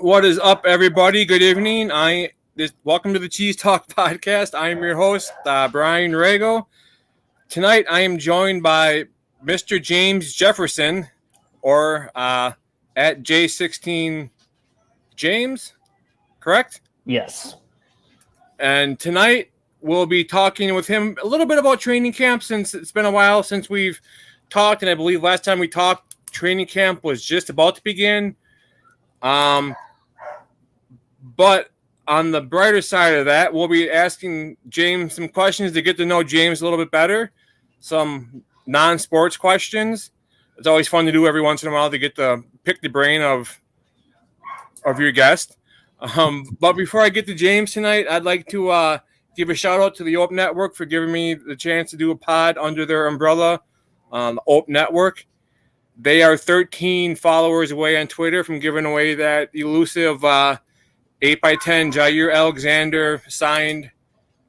What is up, everybody? Good evening. Welcome to the Cheese Talk podcast. I am your host, Brian Rago. Tonight, I am joined by Mr. James Jefferson, or at J16 James, correct? Yes. And tonight, we'll be talking with him a little bit about training camp, since it's been a while since we've talked, and I believe last time we talked, training camp was just about to begin. But on the brighter side of that, we'll be asking James some questions to get to know James a little bit better. Some non-sports questions. It's always fun to do every once in a while to get to pick the brain of your guest. But before I get to James tonight, I'd like to give a shout out to the Ope Network for giving me the chance to do a pod under their umbrella, the Ope Network. They are 13 followers away on Twitter from giving away that elusive 8x10 Jair Alexander signed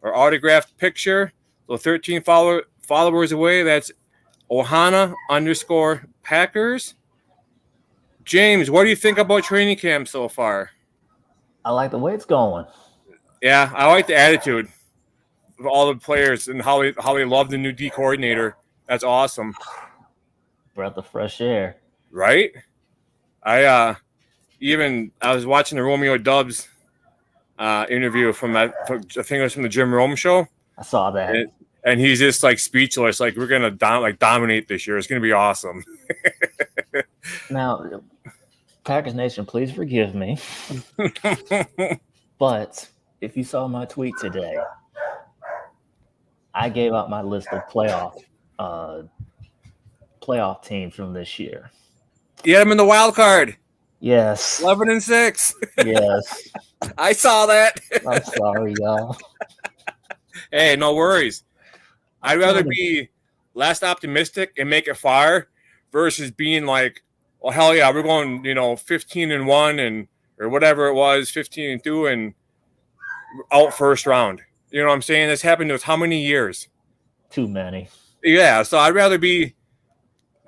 or autographed picture. So 13 followers away. That's Ohana_Packers. James, what do you think about training camp so far? I like the way it's going. Yeah, I like the attitude of all the players and how they love the new D coordinator. That's awesome. Breath of fresh air. Right? I was watching the Romeo Dubs interview from I think it was from the Jim Rome show. I saw that. And he's just like speechless. Like, we're gonna dominate this year. It's gonna be awesome. Now, Packers Nation, please forgive me. But if you saw my tweet today, I gave out my list of playoff teams from this year. You had them in the wild card. Yes. 11-6. Yes. I saw that. I'm sorry, y'all. Hey, no worries. I'd rather be less optimistic and make it far versus being like, well, hell yeah, we're going, 15-1 or whatever it was, 15-2 and out first round. You know what I'm saying? This happened to us how many years? Too many. Yeah, so I'd rather be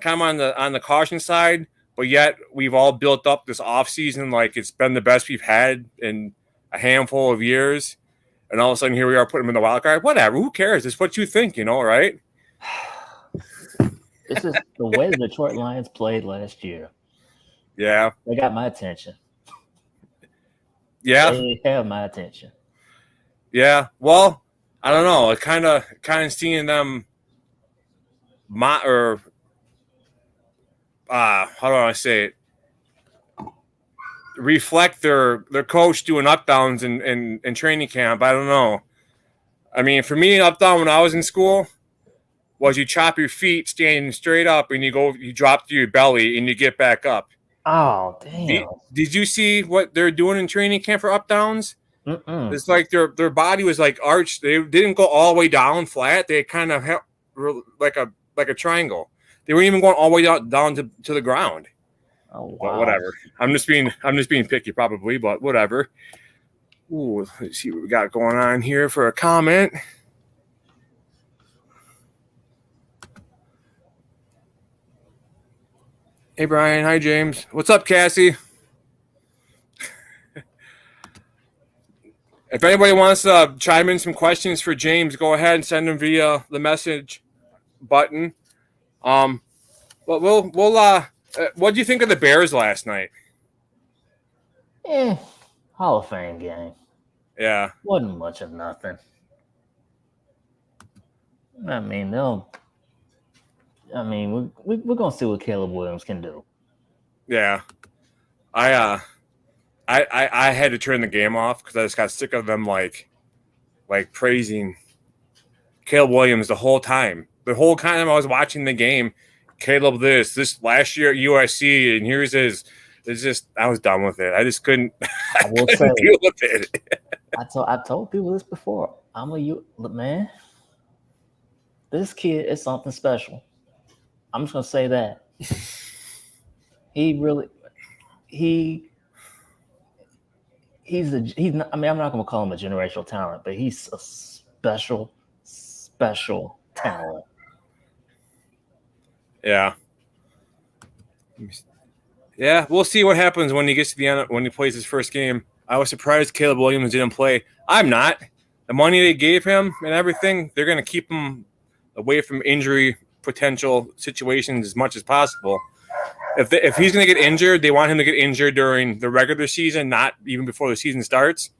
kind of on the caution side, but yet we've all built up this offseason like it's been the best we've had in a handful of years. And all of a sudden, here we are putting them in the wild card. Whatever, who cares? It's what you think, right? This is the way the Detroit Lions played last year. Yeah. They got my attention. Yeah. They have my attention. Yeah. Well, I don't know. Kind of seeing them how do I say it? Reflect their coach doing up downs in training camp. I don't know. I mean, for me, up down when I was in school was you chop your feet standing straight up and you drop to your belly and you get back up. Oh, damn. Did you see what they're doing in training camp for up downs? It's like their body was like arched. They didn't go all the way down flat. They kind of like a triangle. They weren't even going all the way down to the ground. Oh, wow. But whatever. I'm just being picky, probably, but whatever. Ooh, let's see what we got going on here for a comment. Hey, Brian. Hi, James. What's up, Cassie? If anybody wants to chime in some questions for James, go ahead and send them via the message button. But we'll what do you think of the Bears last night? Hall of Fame game. Yeah. Wasn't much of nothing. I mean, we're gonna see what Caleb Williams can do. Yeah. I had to turn the game off because I just got sick of them like praising Caleb Williams the whole time. The whole time I was watching the game, Caleb this last year at USC, and here's his. It's just I was done with it. I just couldn't. I will say, deal with it. I told people this before. Man. This kid is something special. I'm just gonna say that. He's not. I mean, I'm not gonna call him a generational talent, but he's a special talent. Yeah. Yeah, we'll see what happens when he gets to the end when he plays his first game. I was surprised Caleb Williams didn't play. I'm not. The money they gave him and everything, they're going to keep him away from injury potential situations as much as possible. If he's going to get injured, they want him to get injured during the regular season, not even before the season starts.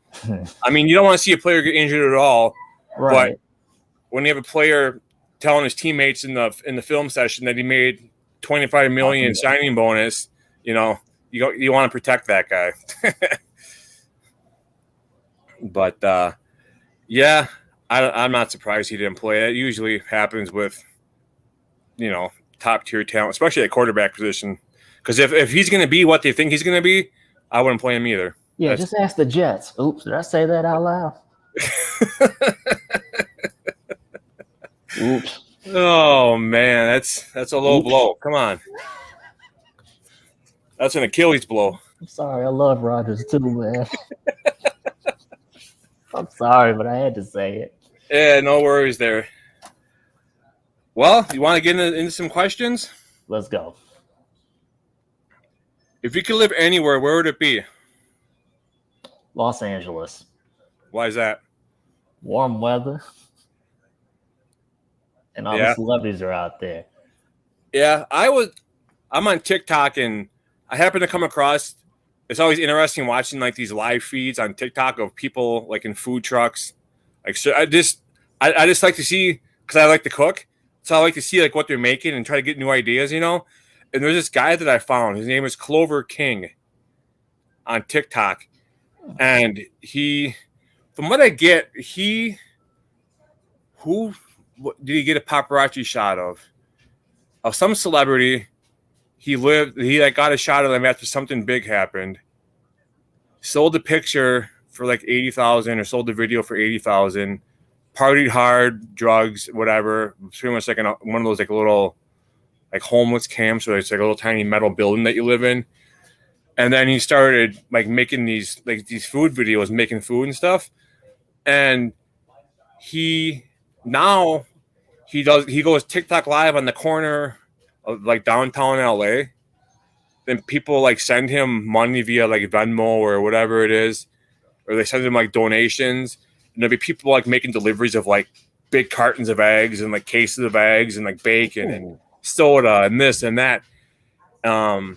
I mean, you don't want to see a player get injured at all. Right. But when you have a player telling his teammates in the film session that he made $25 million signing bonus, you want to protect that guy. But yeah, I'm not surprised he didn't play. That usually happens with top tier talent, especially at quarterback position. Because if he's going to be what they think he's going to be, I wouldn't play him either. Yeah, just ask the Jets. Oops, did I say that out loud? Oops. Oh man, that's a low blow. Come on, that's an Achilles blow. I'm sorry, I love Rodgers too, man. I'm sorry, but I had to say it. Yeah, no worries there. Well, you want to get into some questions? Let's go. If you could live anywhere, where would it be? Los Angeles. Why is that? Warm weather. And all the celebrities are out there. Yeah, I'm on TikTok and I happen to come across, it's always interesting watching like these live feeds on TikTok of people like in food trucks. Like, so I just like to see, because I like to cook. So I like to see like what they're making and try to get new ideas, And there's this guy that I found. His name is Clover King on TikTok. And from what I get, who did he get a paparazzi shot of? Of some celebrity. He got a shot of them after something big happened. Sold the picture for like $80,000 or sold the video for $80,000. Partied hard, drugs, whatever. It's pretty much like one of those like little like homeless camps where it's like a little tiny metal building that you live in. And then he started like making these food videos, making food and stuff. And he goes TikTok live on the corner of like downtown LA. Then people like send him money via like Venmo or whatever it is, or they send him like donations. And there'll be people like making deliveries of like big cartons of eggs and like cases of eggs and like bacon and soda and this and that. And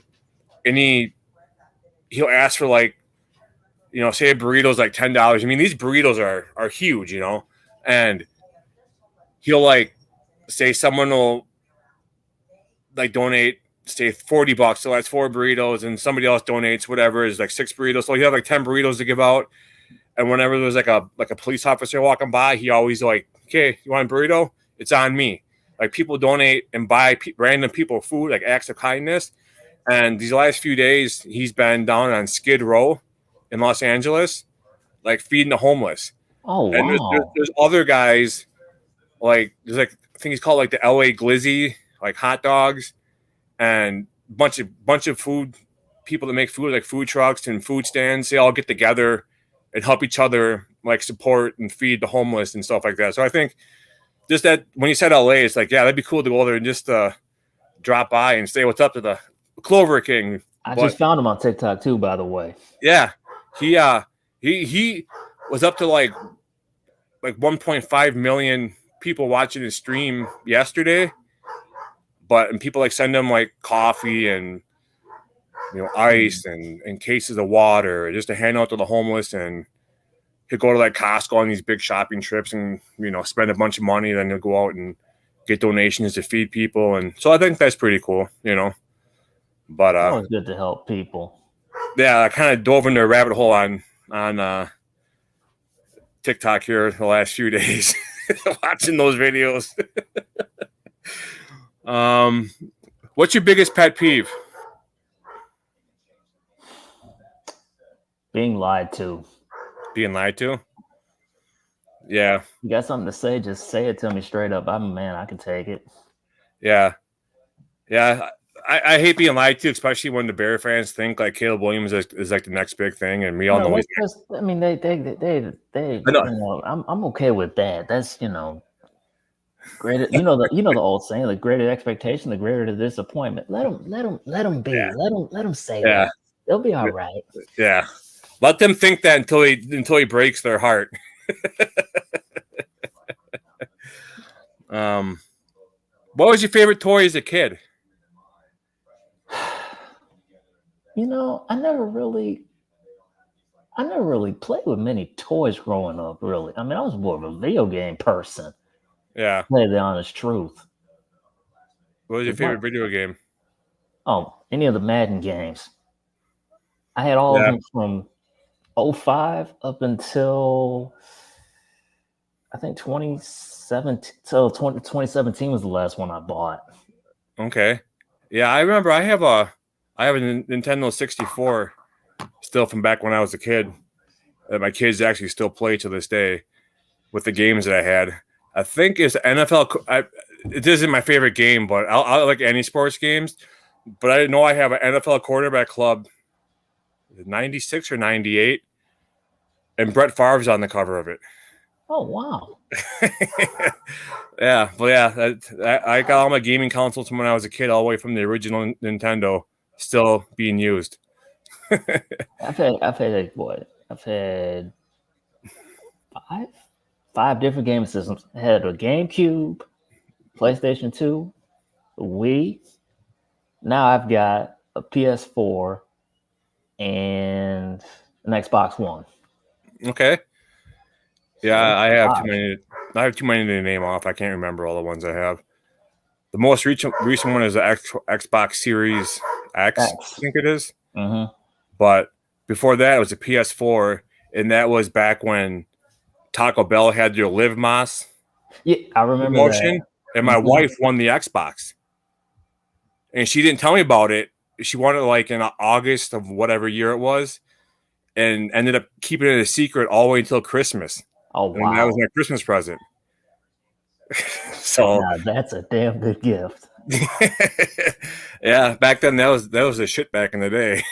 he'll ask for like, say a burrito's like $10. I mean, these burritos are huge, and he'll like say someone will like donate, say $40, so that's 4 burritos, and somebody else donates whatever is like 6 burritos. So you have like 10 burritos to give out. And whenever there's like a police officer walking by, he always like, okay, you want a burrito? It's on me. Like people donate and buy random people food, like acts of kindness. And these last few days, he's been down on Skid Row in Los Angeles, like feeding the homeless. Oh, wow. And there's other guys, like there's like I think he's called like the LA Glizzy, like hot dogs, and bunch of food people that make food, like food trucks and food stands. They all get together and help each other, like support and feed the homeless and stuff like that. So I think just that when you said LA, it's like, yeah, that'd be cool to go there and just drop by and say what's up to the Clover King. I just found him on TikTok too, by the way. Yeah, he was up to like 1.5 million people watching his stream yesterday. And people like send him like coffee and ice and cases of water just to hand out to the homeless, and he'll go to like Costco on these big shopping trips and spend a bunch of money. Then he'll go out and get donations to feed people, and so I think that's pretty cool. But it's always good to help people. Yeah, I kind of dove into a rabbit hole on TikTok here the last few days, watching those videos. What's your biggest pet peeve? Being lied to. Being lied to? Yeah. You got something to say, just say it to me straight up. I'm a man, I can take it. Yeah. Yeah. I hate being lied to, especially when the Bear fans think like Caleb Williams is like the next big thing, and we all know he's. I mean, they I'm okay with that. That's Greater, the old saying, the greater expectation, the greater the disappointment. Let them be. Yeah. Let them say Yeah. that. They'll be all right. Yeah. Let them think that until he breaks their heart. What was your favorite toy as a kid? I never really played with many toys growing up, really. I mean, I was more of a video game person. Yeah. To tell you the honest truth. What was your favorite video game? Oh, any of the Madden games. I had all of them from 05 up until I think 2017. So 2017 was the last one I bought. Okay. Yeah, I remember I have a Nintendo 64 still from back when I was a kid that my kids actually still play to this day with the games that I had. I think it's NFL. It isn't my favorite game, but I like any sports games. But I know I have an NFL quarterback club, 96 or 98, and Brett Favre's on the cover of it. Oh, wow. Yeah, but yeah, I got all my gaming consoles from when I was a kid, all the way from the original Nintendo, still being used. I've had five different game systems. I had a GameCube, PlayStation 2, a Wii. Now I've got a PS4 and an Xbox One. Okay. Yeah, I have too many. I have too many to name off. I can't remember all the ones I have. The most recent one is the Xbox Series X, I think it is. Mm-hmm. But before that, it was a PS4, and that was back when Taco Bell had their Live Más. Yeah, I remember promotion, that. And my wife won the Xbox, and she didn't tell me about it. She won it like in August of whatever year it was, and ended up keeping it a secret all the way until Christmas. Oh, wow. And that was my Christmas present. So that's a damn good gift. Yeah, back then that was a shit back in the day.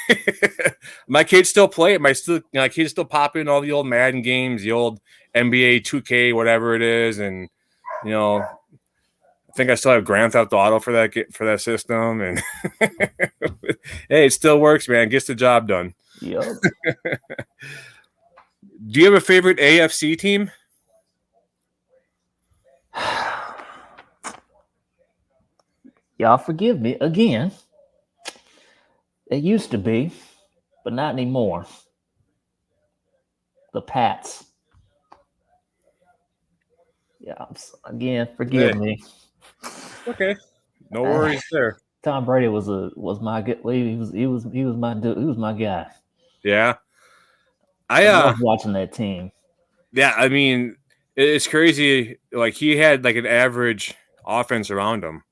My kids still play it. My kids still pop in all the old Madden games, the old NBA 2K, whatever it is, and I think I still have Grand Theft Auto for that system. And hey, it still works, man. Gets the job done. Yep. Do you have a favorite AFC team? Y'all forgive me again. It used to be, but not anymore. The Pats. Yeah, again, forgive me. Okay, no worries there. Tom Brady was my good. He was my dude. He was my guy. Yeah, I love watching that team. Yeah, I mean, it's crazy. Like, he had like an average offense around him.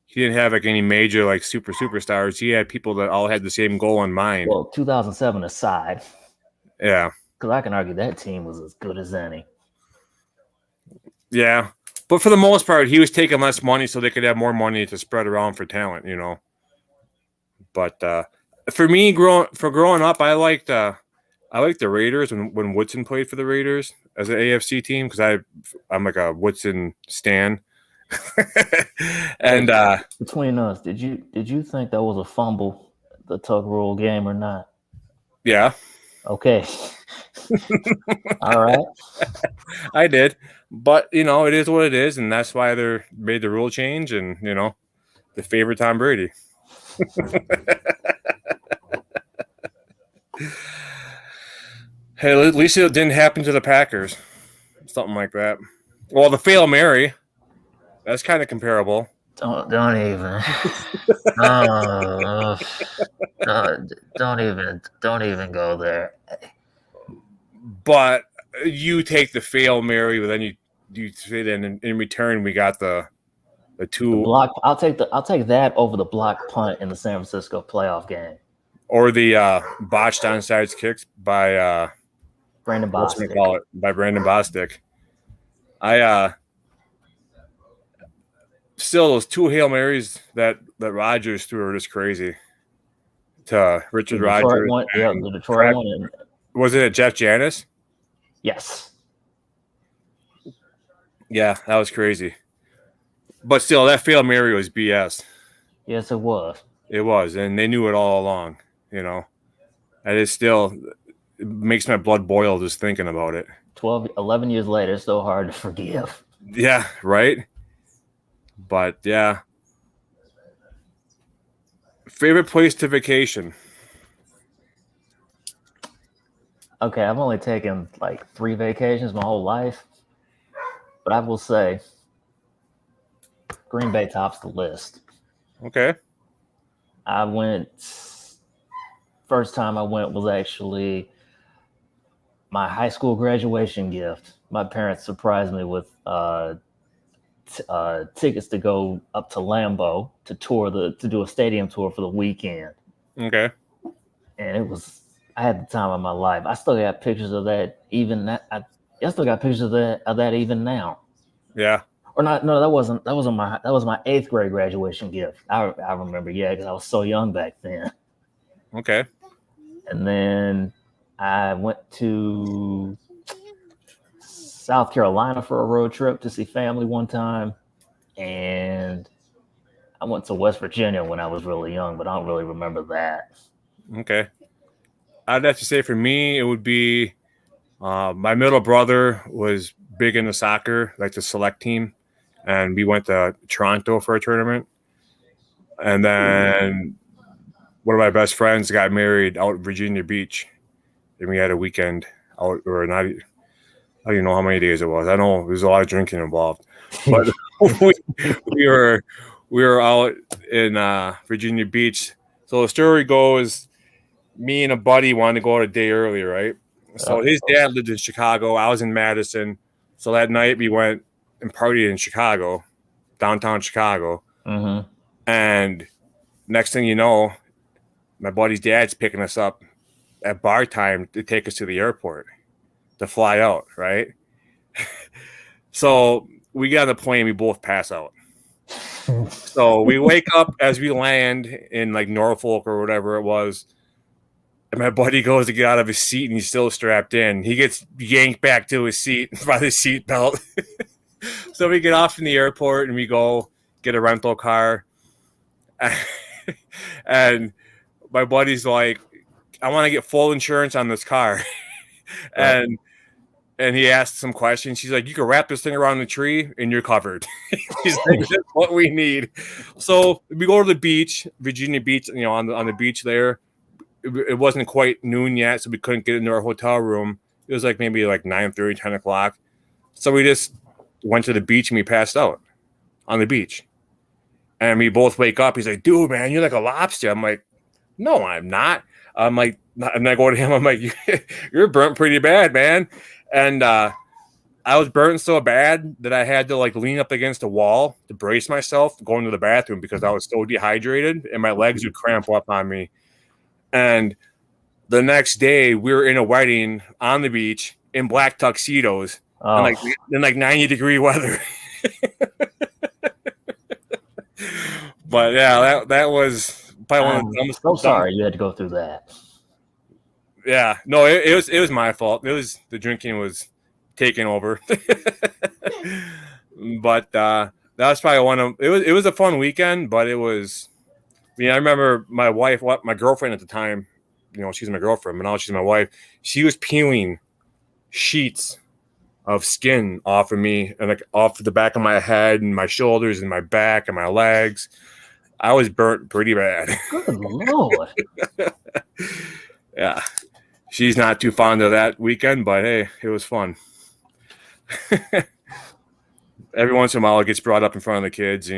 He didn't have like any major like superstars. He had people that all had the same goal in mind. Well, 2007 aside. Yeah. Because I can argue that team was as good as any. Yeah. But for the most part, he was taking less money so they could have more money to spread around for talent, But for me, growing up, I liked the Raiders when Woodson played for the Raiders as an AFC team, because I'm like a Woodson stan. And between us, did you think that was a fumble, the tug rule game, or not? Yeah. Okay. All right. I did, but it is what it is, and that's why they made the rule change, and they favor Tom Brady. Hey, at least it didn't happen to the Packers. Something like that. Well, the Fail Mary, that's kind of comparable. Don't even. Don't even go there. But you take the Fail Mary, but then you say then in return we got the two the block. I'll take that over the block punt in the San Francisco playoff game, or the botched onside kicks by Brandon Bostic. By Brandon Bostic. Still, those two Hail Marys that Rodgers threw are just crazy. To Richard Rodgers. The Detroit one. Was it Jeff Janis? Yes. Yeah, that was crazy. But still, that Fail Mary was BS. Yes, it was. It was, and they knew it all along. You know, and it still it makes my blood boil just thinking about it. 11 years later, it's so hard to forgive. Yeah, right. But yeah, favorite place to vacation. Okay, I've only taken like 3 vacations my whole life, but I will say Green Bay tops the list. Okay. I went, first time I went was actually my high school graduation gift. My parents surprised me with tickets to go up to Lambeau to do a stadium tour for the weekend, Okay. and I had the time of my life. I still got pictures of that. I still got pictures of that even now. Yeah. Or not? No, that wasn't my 8th grade graduation gift. I remember, yeah, because I was so young back then. Okay. And then I went to South Carolina for a road trip to see family one time, and I went to West Virginia when I was really young, but I don't really remember that. Okay. I'd have to say for me, it would be my middle brother was big into soccer, like the select team, and we went to Toronto for a tournament. And then one of my best friends got married out in Virginia Beach, and we had a weekend out, or not. I don't even know how many days it was. I know there's a lot of drinking involved, but we were out in Virginia Beach. So the story goes, me and a buddy wanted to go out a day early, right? So his dad lived in Chicago. I was in Madison. So that night we went and partied in Chicago, downtown Chicago. Mm-hmm. And next thing you know, my buddy's dad's picking us up at bar time to take us to the airport to fly out, right? So we get on the plane, we both pass out. So we wake up as we land in like Norfolk or whatever it was. And my buddy goes to get out of his seat and he's still strapped in. He gets yanked back to his seat by the seat belt. So we get off in the airport and we go get a rental car. And my buddy's like, I want to get full insurance on this car. And he asked some questions. She's like, you can wrap this thing around the tree and you're covered. He's like, that's what we need. So we go to the beach, Virginia Beach, on the beach there. It wasn't quite noon yet, so we couldn't get into our hotel room. It was like maybe like 9:30, 10 o'clock. So we just went to the beach and we passed out on the beach. And we both wake up. He's like, dude, man, you're like a lobster. I'm like, no, I'm not. I'm like, and I go to him. I'm like, you're burnt pretty bad, man. And I was burnt so bad that I had to like lean up against a wall to brace myself going to the bathroom because I was so dehydrated and my legs would cramp up on me. And the next day, we were in a wedding on the beach in black tuxedos in like 90-degree weather. But yeah, that was probably one of the dumbest. I'm so sorry you had to go through that. Yeah, no, it was my fault. It was the drinking was taking over. But that was probably one of it was a fun weekend, but it was. I remember my wife, my girlfriend at the time, she's my girlfriend, but now she's my wife. She was peeling sheets of skin off of me and like off the back of my head and my shoulders and my back and my legs. I was burnt pretty bad. Good Lord. Yeah. She's not too fond of that weekend, but hey, it was fun. Every once in a while it gets brought up in front of the kids,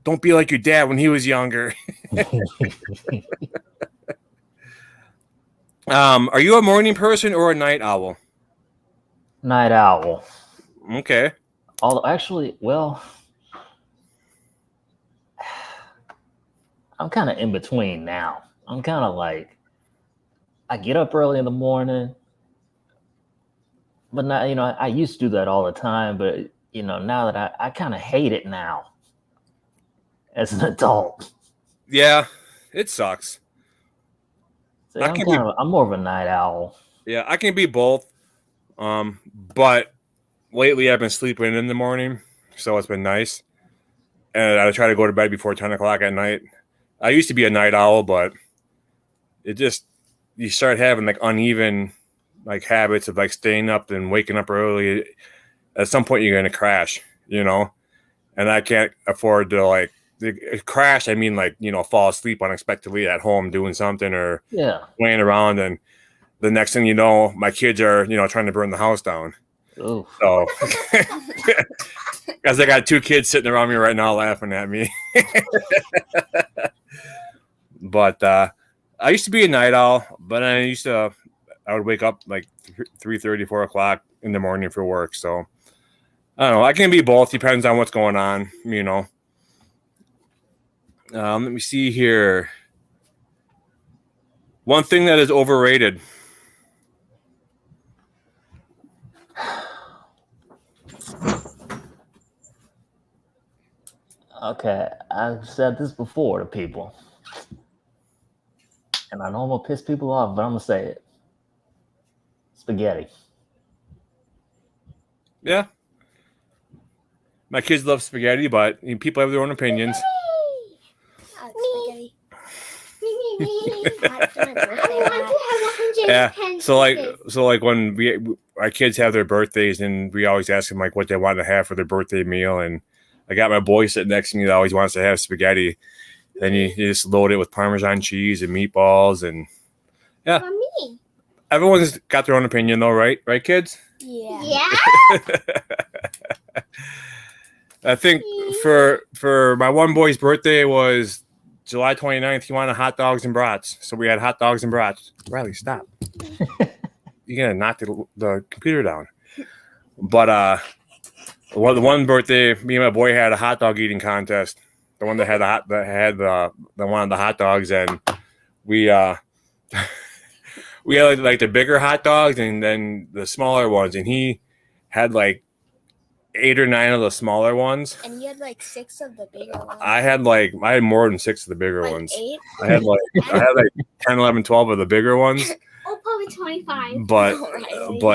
don't be like your dad when he was younger. Are you a morning person or a night owl? Night owl. Okay. Although actually, well, I'm kind of in between now. I'm kind of like, I get up early in the morning, but now, I used to do that all the time, but now that I kind of hate it now as an adult. Yeah, it sucks. So I'm more of a night owl. Yeah, I can be both. But lately I've been sleeping in the morning, so it's been nice. and I try to go to bed before 10 o'clock at night. I used to be a night owl, but you start having like uneven like habits of like staying up and waking up early. At some point, you're going to crash, and I can't afford to like crash. I mean, like, fall asleep unexpectedly at home doing something or laying around. And the next thing you know, my kids are, trying to burn the house down. Ooh. So, as I got 2 kids sitting around me right now laughing at me. But I used to be a night owl, but I would wake up like 3:30, 4 o'clock in the morning for work. So I don't know. I can be both. Depends on what's going on, Let me see here. One thing that is overrated. Okay, I've said this before to people, and I know I'm gonna piss people off, but I'm gonna say it. Spaghetti. Yeah. My kids love spaghetti, but people have their own opinions. Yeah. So like when our kids have their birthdays, and we always ask them like what they want to have for their birthday meal, and I got my boy sitting next to me that always wants to have spaghetti. Then you just load it with Parmesan cheese and meatballs, and yeah. Mommy. Everyone's got their own opinion though, right? Right, kids? Yeah. I think for my one boy's birthday was July 29th. He wanted hot dogs and brats. So we had hot dogs and brats. Riley, stop. You're going to knock the computer down. But the one birthday, me and my boy had a hot dog eating contest. The one that had the one of the hot dogs, and we we had like the bigger hot dogs and then the smaller ones, and he had like 8 or 9 of the smaller ones. And you had like 6 of the bigger ones. I had more than 6 of the bigger ones. 8? I had like 10, 11, 12 of the bigger ones. Oh, probably 25. But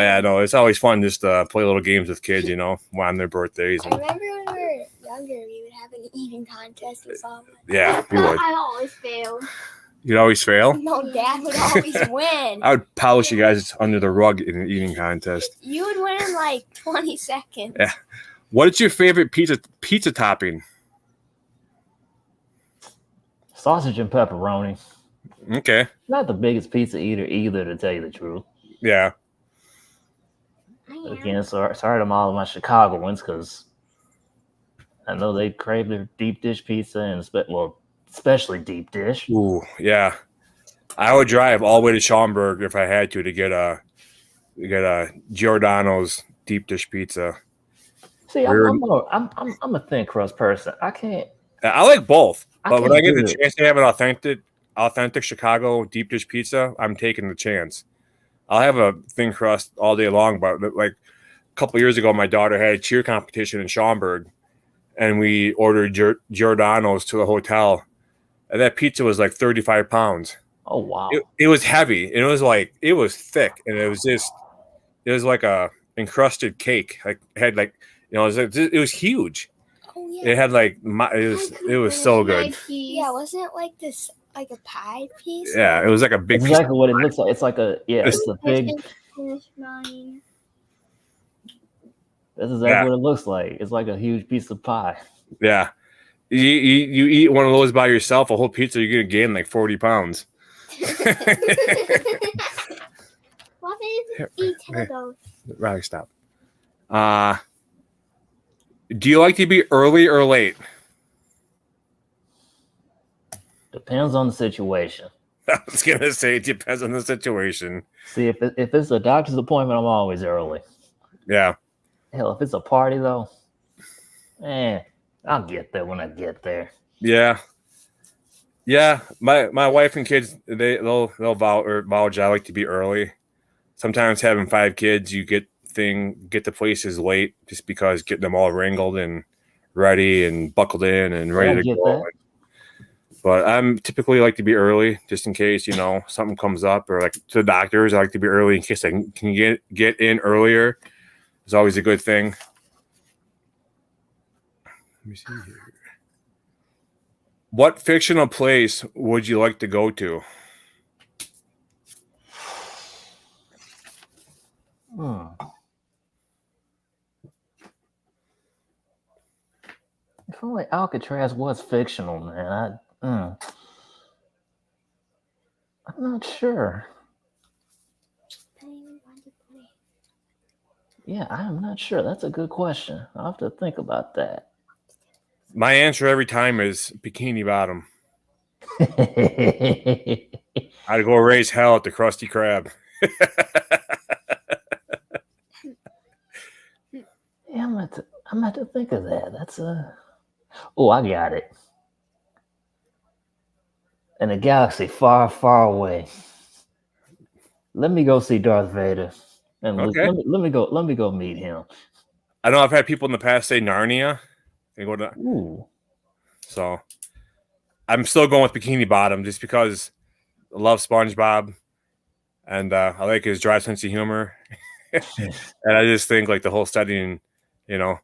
yeah, no, it's always fun just to play little games with kids, on their birthdays. I remember when we were younger, we would have an eating contest with all of us. Yeah, we would. I always failed. You'd always fail? No, Dad would always win. I would polish you guys under the rug in an eating contest. You would win in like 20 seconds. Yeah. What is your favorite pizza topping? Sausage and pepperoni. Okay. Not the biggest pizza eater either, to tell you the truth. Yeah. Again, sorry to all of my Chicagoans, because I know they crave their deep dish pizza, and especially deep dish. Ooh, yeah. I would drive all the way to Schaumburg if I had to get a Giordano's deep dish pizza. See, I'm a thin crust person. I can't. I like both, but when I get the chance to have an authentic Chicago deep dish pizza, I'm taking the chance. I'll have a thin crust all day long, but like a couple of years ago, my daughter had a cheer competition in Schaumburg, and we ordered Giordano's to the hotel, and that pizza was like 35 pounds. Oh wow! It was heavy, and it was thick, and it was like a encrusted cake. Like it had it was huge. Oh yeah. It had it was so good. Yeah, wasn't it like this, like a pie piece? Yeah, it was like a big. That's exactly what it looks like. It's like it's a big. That's exactly what it looks like. It's like a huge piece of pie. Yeah, you eat one of those by yourself, a whole pizza, you're gonna gain like 40 pounds. What if you eat 10 of those? Riley, stop. Do you like to be early or late? Depends on the situation. I was gonna say it depends on the situation. See, if it's a doctor's appointment, I'm always early. Yeah. Hell, if it's a party though, I'll get there when I get there. Yeah. Yeah. My wife and kids, they'll vouch I like to be early. Sometimes having 5 kids, you get the places late just because getting them all wrangled and ready and buckled in and ready to go. But I'm typically like to be early just in case, something comes up, or like to the doctors, I like to be early in case I can get in earlier. It's always a good thing. Let me see here. What fictional place would you like to go to? If only Alcatraz was fictional, man. I'm not sure. Yeah, I'm not sure. That's a good question. I'll have to think about that. My answer every time is Bikini Bottom. I'd go raise hell at the Krusty Krab. Yeah, I'm about to think of that. That's Oh, I got it. In a galaxy far, far away. Let me go see Darth Vader. And Okay. let me go meet him. I know I've had people in the past say Narnia. They go to, Ooh. so I'm still going with Bikini Bottom just because I love SpongeBob and I like his dry sense of humor. And I just think like the whole setting, you know,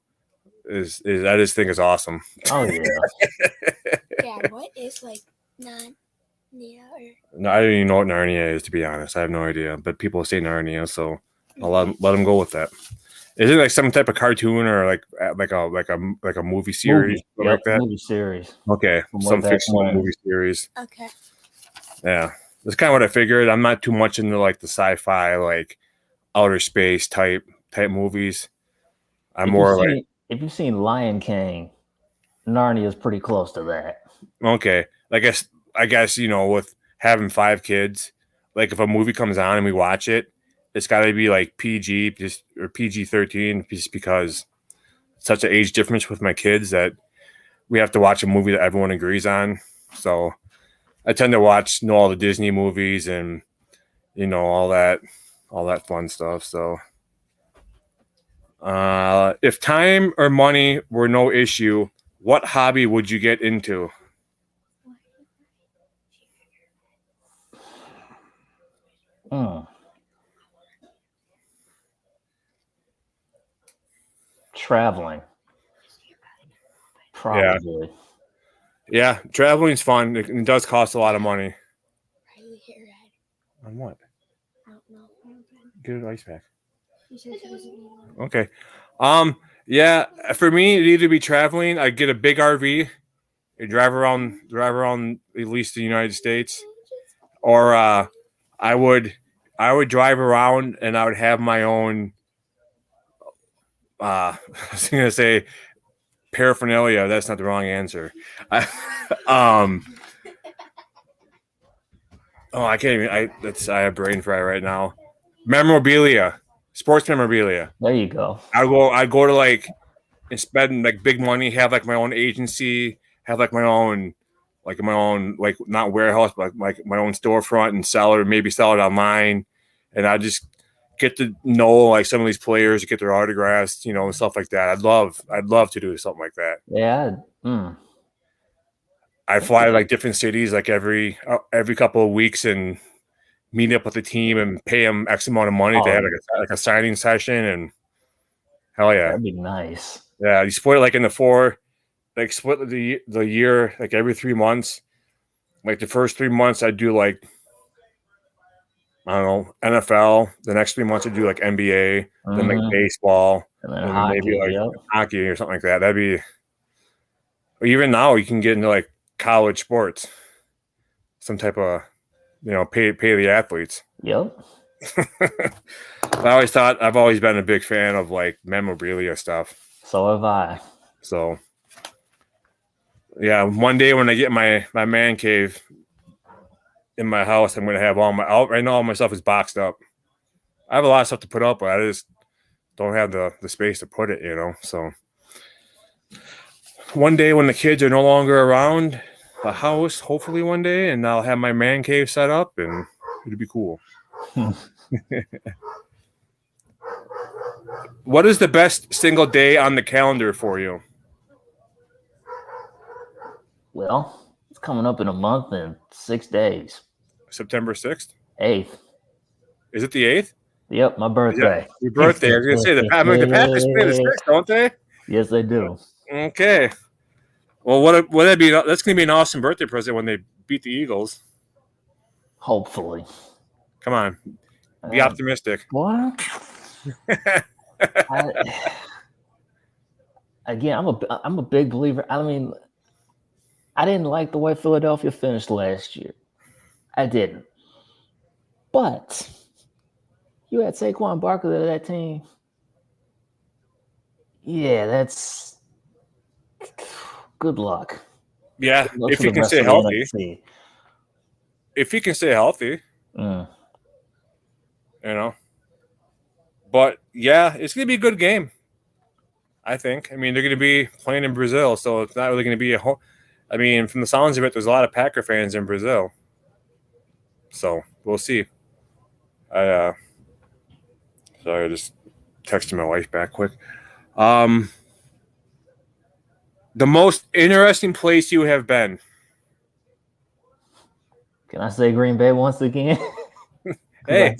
is I just think is awesome. Oh yeah. Yeah, what is like Narnia or No, I don't even know what Narnia is, to be honest. I have no idea. But people say Narnia, so I'll let them go with that. Is it like some type of cartoon or like a movie series like that? Movie series. Okay, From way some back fictional when. movie series. okay? Yeah, that's kind of what I figured. I'm not too much into like the sci-fi, like outer space type movies. I'm more like If you've seen Lion King, Narnia is pretty close to that. okay. I guess you know with having 5 kids, like if a movie comes on and we watch it, it's got to be like PG just or PG-13 just because it's such an age difference with my kids that we have to watch a movie that everyone agrees on. So I tend to watch all the Disney movies and all that fun stuff. So if time or money were no issue, what hobby would you get into? Traveling. Probably. Yeah, traveling's fun. It does cost a lot of money. Are you here, Red? On what? I don't know. Get an ice pack. You said there wasn't anyone. Okay. Yeah, for me, it'd either be traveling. I'd get a big RV, and drive around at least the United States, or I would drive around and I would have my own. I was gonna say paraphernalia. That's not the wrong answer. I can't even. I have brain fry right now. Memorabilia, sports memorabilia. There you go. I'd go to like and spend like big money, have like my own agency, have like my own like not warehouse, but like my own storefront and sell it, maybe sell it online. And I just get to know like some of these players, get their autographs, and stuff like that. I'd love to do something like that. Yeah. I fly to like different cities like every couple of weeks and meet up with the team and pay them X amount of money to have like a signing session, and hell yeah, that'd be nice. Yeah, you split it like into 4, like split the year like every 3 months. Like the first 3 months I'd do like I don't know NFL. The next 3 months I'd do like NBA, then like baseball, and then hockey, maybe like hockey or something like that. That'd be. Even now you can get into like college sports, some type of pay the athletes. Yep. I've always been a big fan of like memorabilia stuff. So have I. So yeah, one day when I get my man cave in my house, I'm gonna have right now all my stuff is boxed up. I have a lot of stuff to put up, but I just don't have the space to put it, so one day when the kids are no longer around the house, hopefully one day, and I'll have my man cave set up and it'll be cool. What is the best single day on the calendar for you? Well, it's coming up in a month and 6 days. September 6th? 8th. Is it the 8th? Yep, my birthday. Yeah, your birthday. I was going to say, the Packers play the 6th, don't they? Yes, they do. Okay. Well, what that be? That's going to be an awesome birthday present when they beat the Eagles. Hopefully. Come on, be optimistic. What? Again, I'm a big believer. I mean, I didn't like the way Philadelphia finished last year. I didn't. But you had Saquon Barkley to that team. Yeah, that's good luck. Yeah, Good luck if to he the can rest stay of the healthy. NFC. If he can stay healthy, Mm. you know. But yeah, it's going to be a good game. I think. I mean, they're going to be playing in Brazil, so it's not really going to be I mean, from the sounds of it, there's a lot of Packer fans in Brazil. So we'll see. Sorry, I just texted my wife back quick. The most interesting place you have been? Can I say Green Bay once again? Hey,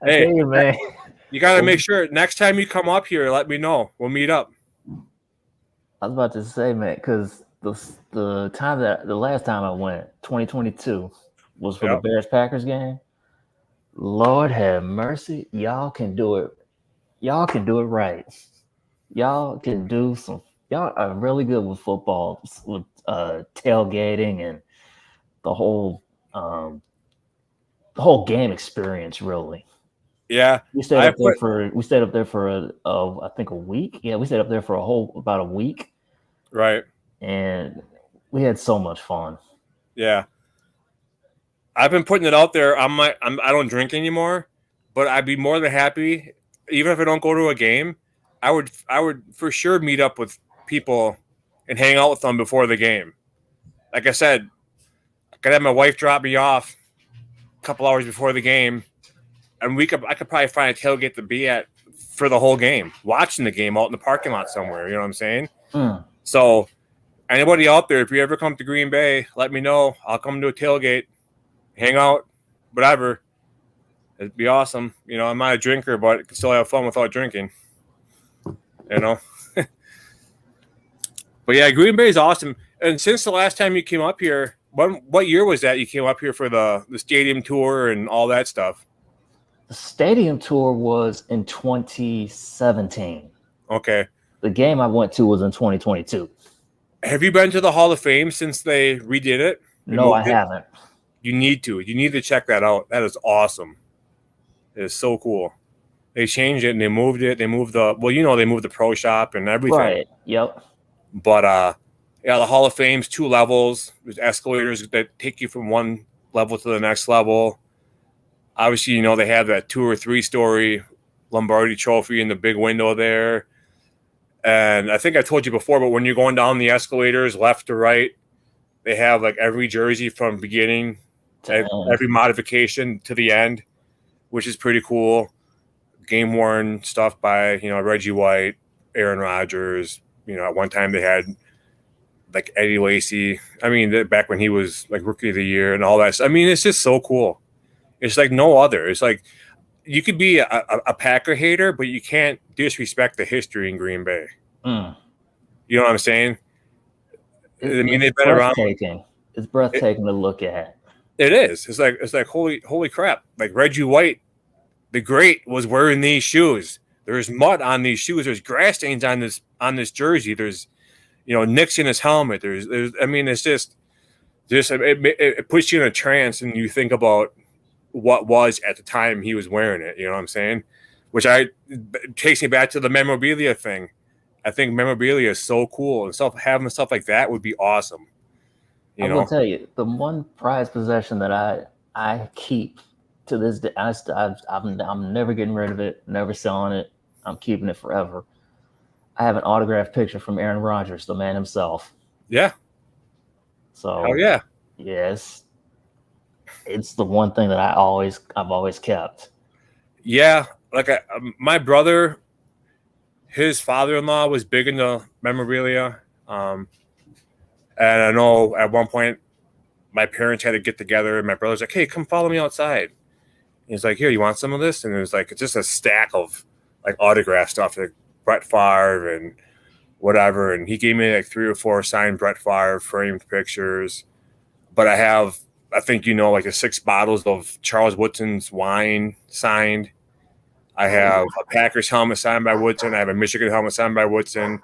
I tell you, man. You got to make sure next time you come up here, let me know. We'll meet up. I was about to say, man, because the last time I went, 2022, was for the Bears Packers game. Lord have mercy, y'all can do it. Y'all can do it right. Y'all can do some. Y'all are really good with football, with tailgating and the whole game experience. Really. Yeah, we stayed up there for I think a week. Yeah, we stayed up there for about a week. Right. And we had so much fun. Yeah. I've been putting it out there. I don't drink anymore, but I'd be more than happy, even if I don't go to a game, I would for sure meet up with people and hang out with them before the game. Like I said, I could have my wife drop me off a couple hours before the game, and I could probably find a tailgate to be at for the whole game, watching the game out in the parking lot somewhere. You know what I'm saying? Mm. So anybody out there, if you ever come to Green Bay, let me know. I'll come to a tailgate, hang out, whatever. It'd be awesome. You know, I'm not a drinker, but I can still have fun without drinking. You know? But yeah, Green Bay is awesome. And since the last time you came up here, what year was that you came up here for the stadium tour and all that stuff? The stadium tour was in 2017. Okay. The game I went to was in 2022. Have you been to the Hall of Fame since they redid it? No, I haven't. You need to. You need to check that out. That is awesome. It is so cool. They changed it and they moved it. They moved they moved the pro shop and everything. Right. Yep. But yeah, the Hall of Fame's 2 levels. There's escalators that take you from one level to the next level. Obviously, they have that 2 or 3 story Lombardi trophy in the big window there. And I think I told you before, but when you're going down the escalators left to right, they have like every jersey from beginning to every modification to the end, which is pretty cool. Game worn stuff by, Reggie White, Aaron Rodgers. At one time they had like Eddie Lacy. I mean, back when he was like Rookie of the Year and all that. I mean, it's just so cool. It's like no other. It's like you could be a Packer hater, but you can't disrespect the history in Green Bay. Mm. You know what I'm saying? I mean, they've been around. It's breathtaking to look at. It is. It's like holy crap! Like Reggie White, the great, was wearing these shoes. There's mud on these shoes. There's grass stains on this jersey. There's, nicks in his helmet. There's. I mean, it's just it puts you in a trance, and you think about what was at the time he was wearing it. You know what I'm saying? Which takes me back to the memorabilia thing. I think memorabilia is so cool, and having stuff like that would be awesome. I will tell you, the one prized possession that I keep to this day, I'm never getting rid of it, never selling it. I'm keeping it forever. I have an autographed picture from Aaron Rodgers, the man himself. Yeah. So. Oh yeah. Yes. It's the one thing that I've always kept. Yeah, like my brother, his father-in-law was big into memorabilia, and I know at one point my parents had to get together, and my brother's like, "Hey, come follow me outside." And he's like, "Here, you want some of this?" And it was like just a stack of like autograph stuff, like Brett Favre and whatever. And he gave me like 3 or 4 signed Brett Favre framed pictures. But I think like the 6 bottles of Charles Woodson's wine signed. I have a Packers helmet signed by Woodson. I have a Michigan helmet signed by Woodson.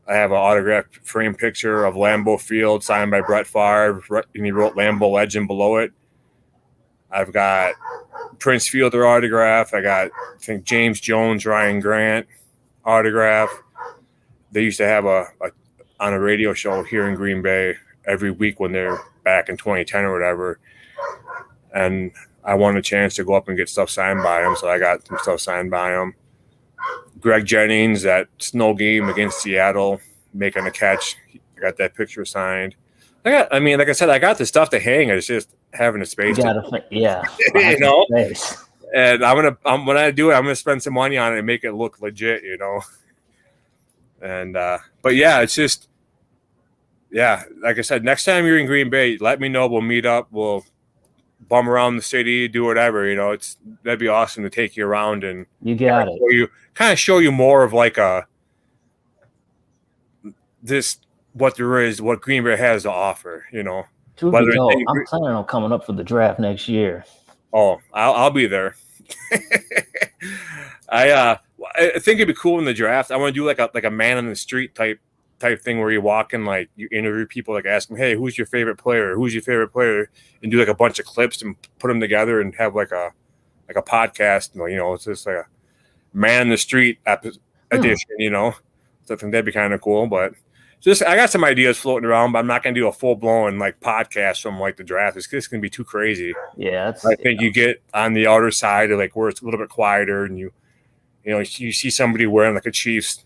I have an autographed frame picture of Lambeau Field signed by Brett Favre, and he wrote Lambeau Legend below it. I've got Prince Fielder autograph. I got, I think, James Jones, Ryan Grant autograph. They used to have on a radio show here in Green Bay every week when they're back in 2010 or whatever. And I won a chance to go up and get stuff signed by him, so I got some stuff signed by him. Greg Jennings at snow game against Seattle making a catch. I got that picture signed. Like I said, I got the stuff to hang. It's just having a space. Yeah. You know? And when I do it, I'm gonna spend some money on it and make it look legit, you know. And but yeah, it's just like I said, next time you're in Green Bay, let me know. We'll meet up. We'll bum around the city, do whatever, you know. That'd be awesome to take you around and you got it. Show you more of like what there is, what Green Bay has to offer, you know. I'm planning on coming up for the draft next year. Oh, I'll be there. I think it'd be cool in the draft. I want to do like a man on the street type thing where you walk and like you interview people, like ask them, hey, who's your favorite player? Who's your favorite player? And do like a bunch of clips and put them together and have like a podcast. You know, it's just like a man on the street edition. You know, so I think that'd be kind of cool. But I got some ideas floating around, but I'm not gonna do a full blown like podcast from like the draft. It's just gonna be too crazy. Yeah, I think you get on the outer side of like where it's a little bit quieter, and you see somebody wearing like a Chiefs.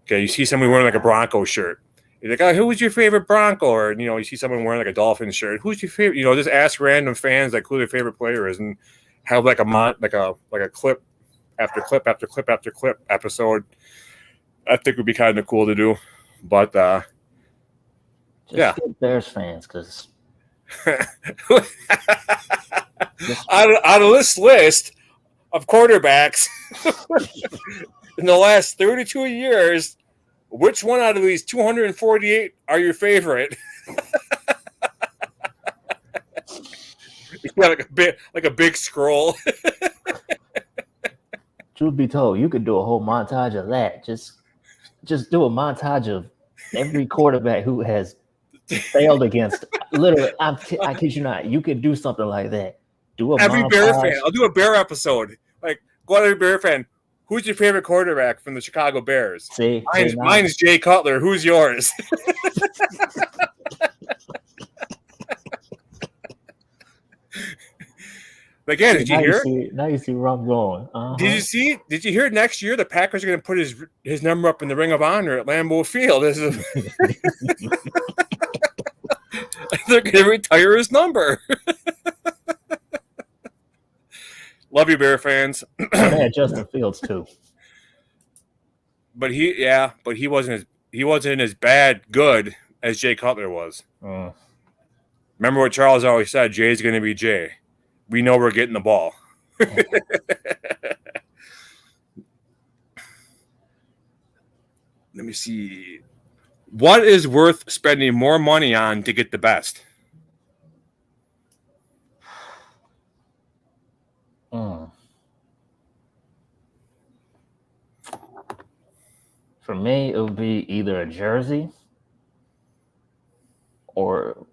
Okay, you see somebody wearing like a Broncos shirt. You're like, oh, who was your favorite Bronco? Or you see someone wearing like a Dolphins shirt. Who's your favorite? Just ask random fans like who their favorite player is, and have like a clip after clip after clip after clip episode. I think would be kind of cool to do. But get Bears fans, because out of this list of quarterbacks in the last 32 years, which one out of these 248 are your favorite? It's got like a big scroll. Truth be told, you could do a whole montage of that. Just do a montage of every quarterback who has failed against. Literally, I kid you not. You could do something like that. Every Bear fan. I'll do a Bear episode. Like, go out every Bear fan. Who's your favorite quarterback from the Chicago Bears? Mine's Jay Cutler. Who's yours? Again, did you hear? Now you see where I'm going. Uh-huh. Did you hear? Next year, the Packers are going to put his number up in the Ring of Honor at Lambeau Field. They're going to retire his number. Love you, Bear fans. Yeah, Justin Fields too. But he wasn't as good as Jay Cutler was. Remember what Charles always said? Jay's going to be Jay. We know we're getting the ball. Let me see. What is worth spending more money on to get the best? For me, it would be either a jersey or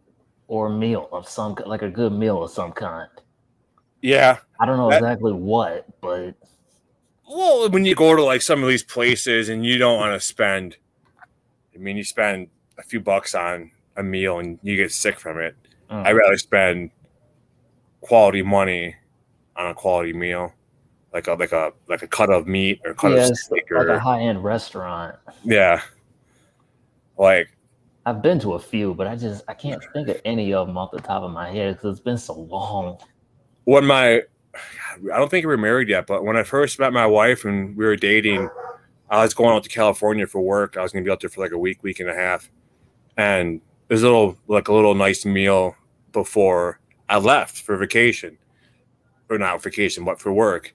a meal of some, like a good meal of some kind. Yeah. I don't know exactly what, but when you go to like some of these places and you don't want to spend, you spend a few bucks on a meal and you get sick from it. I'd rather spend quality money on a quality meal, like a cut of meat or cut of steak, or like a high-end restaurant. Yeah. Like, I've been to a few, but I can't think of any of them off the top of my head because it's been so long. I don't think we were married yet, but when I first met my wife and we were dating, I was going out to California for work. I was going to be out there for like a week and a half. And there's a little nice meal before I left for vacation. Or not vacation, but for work.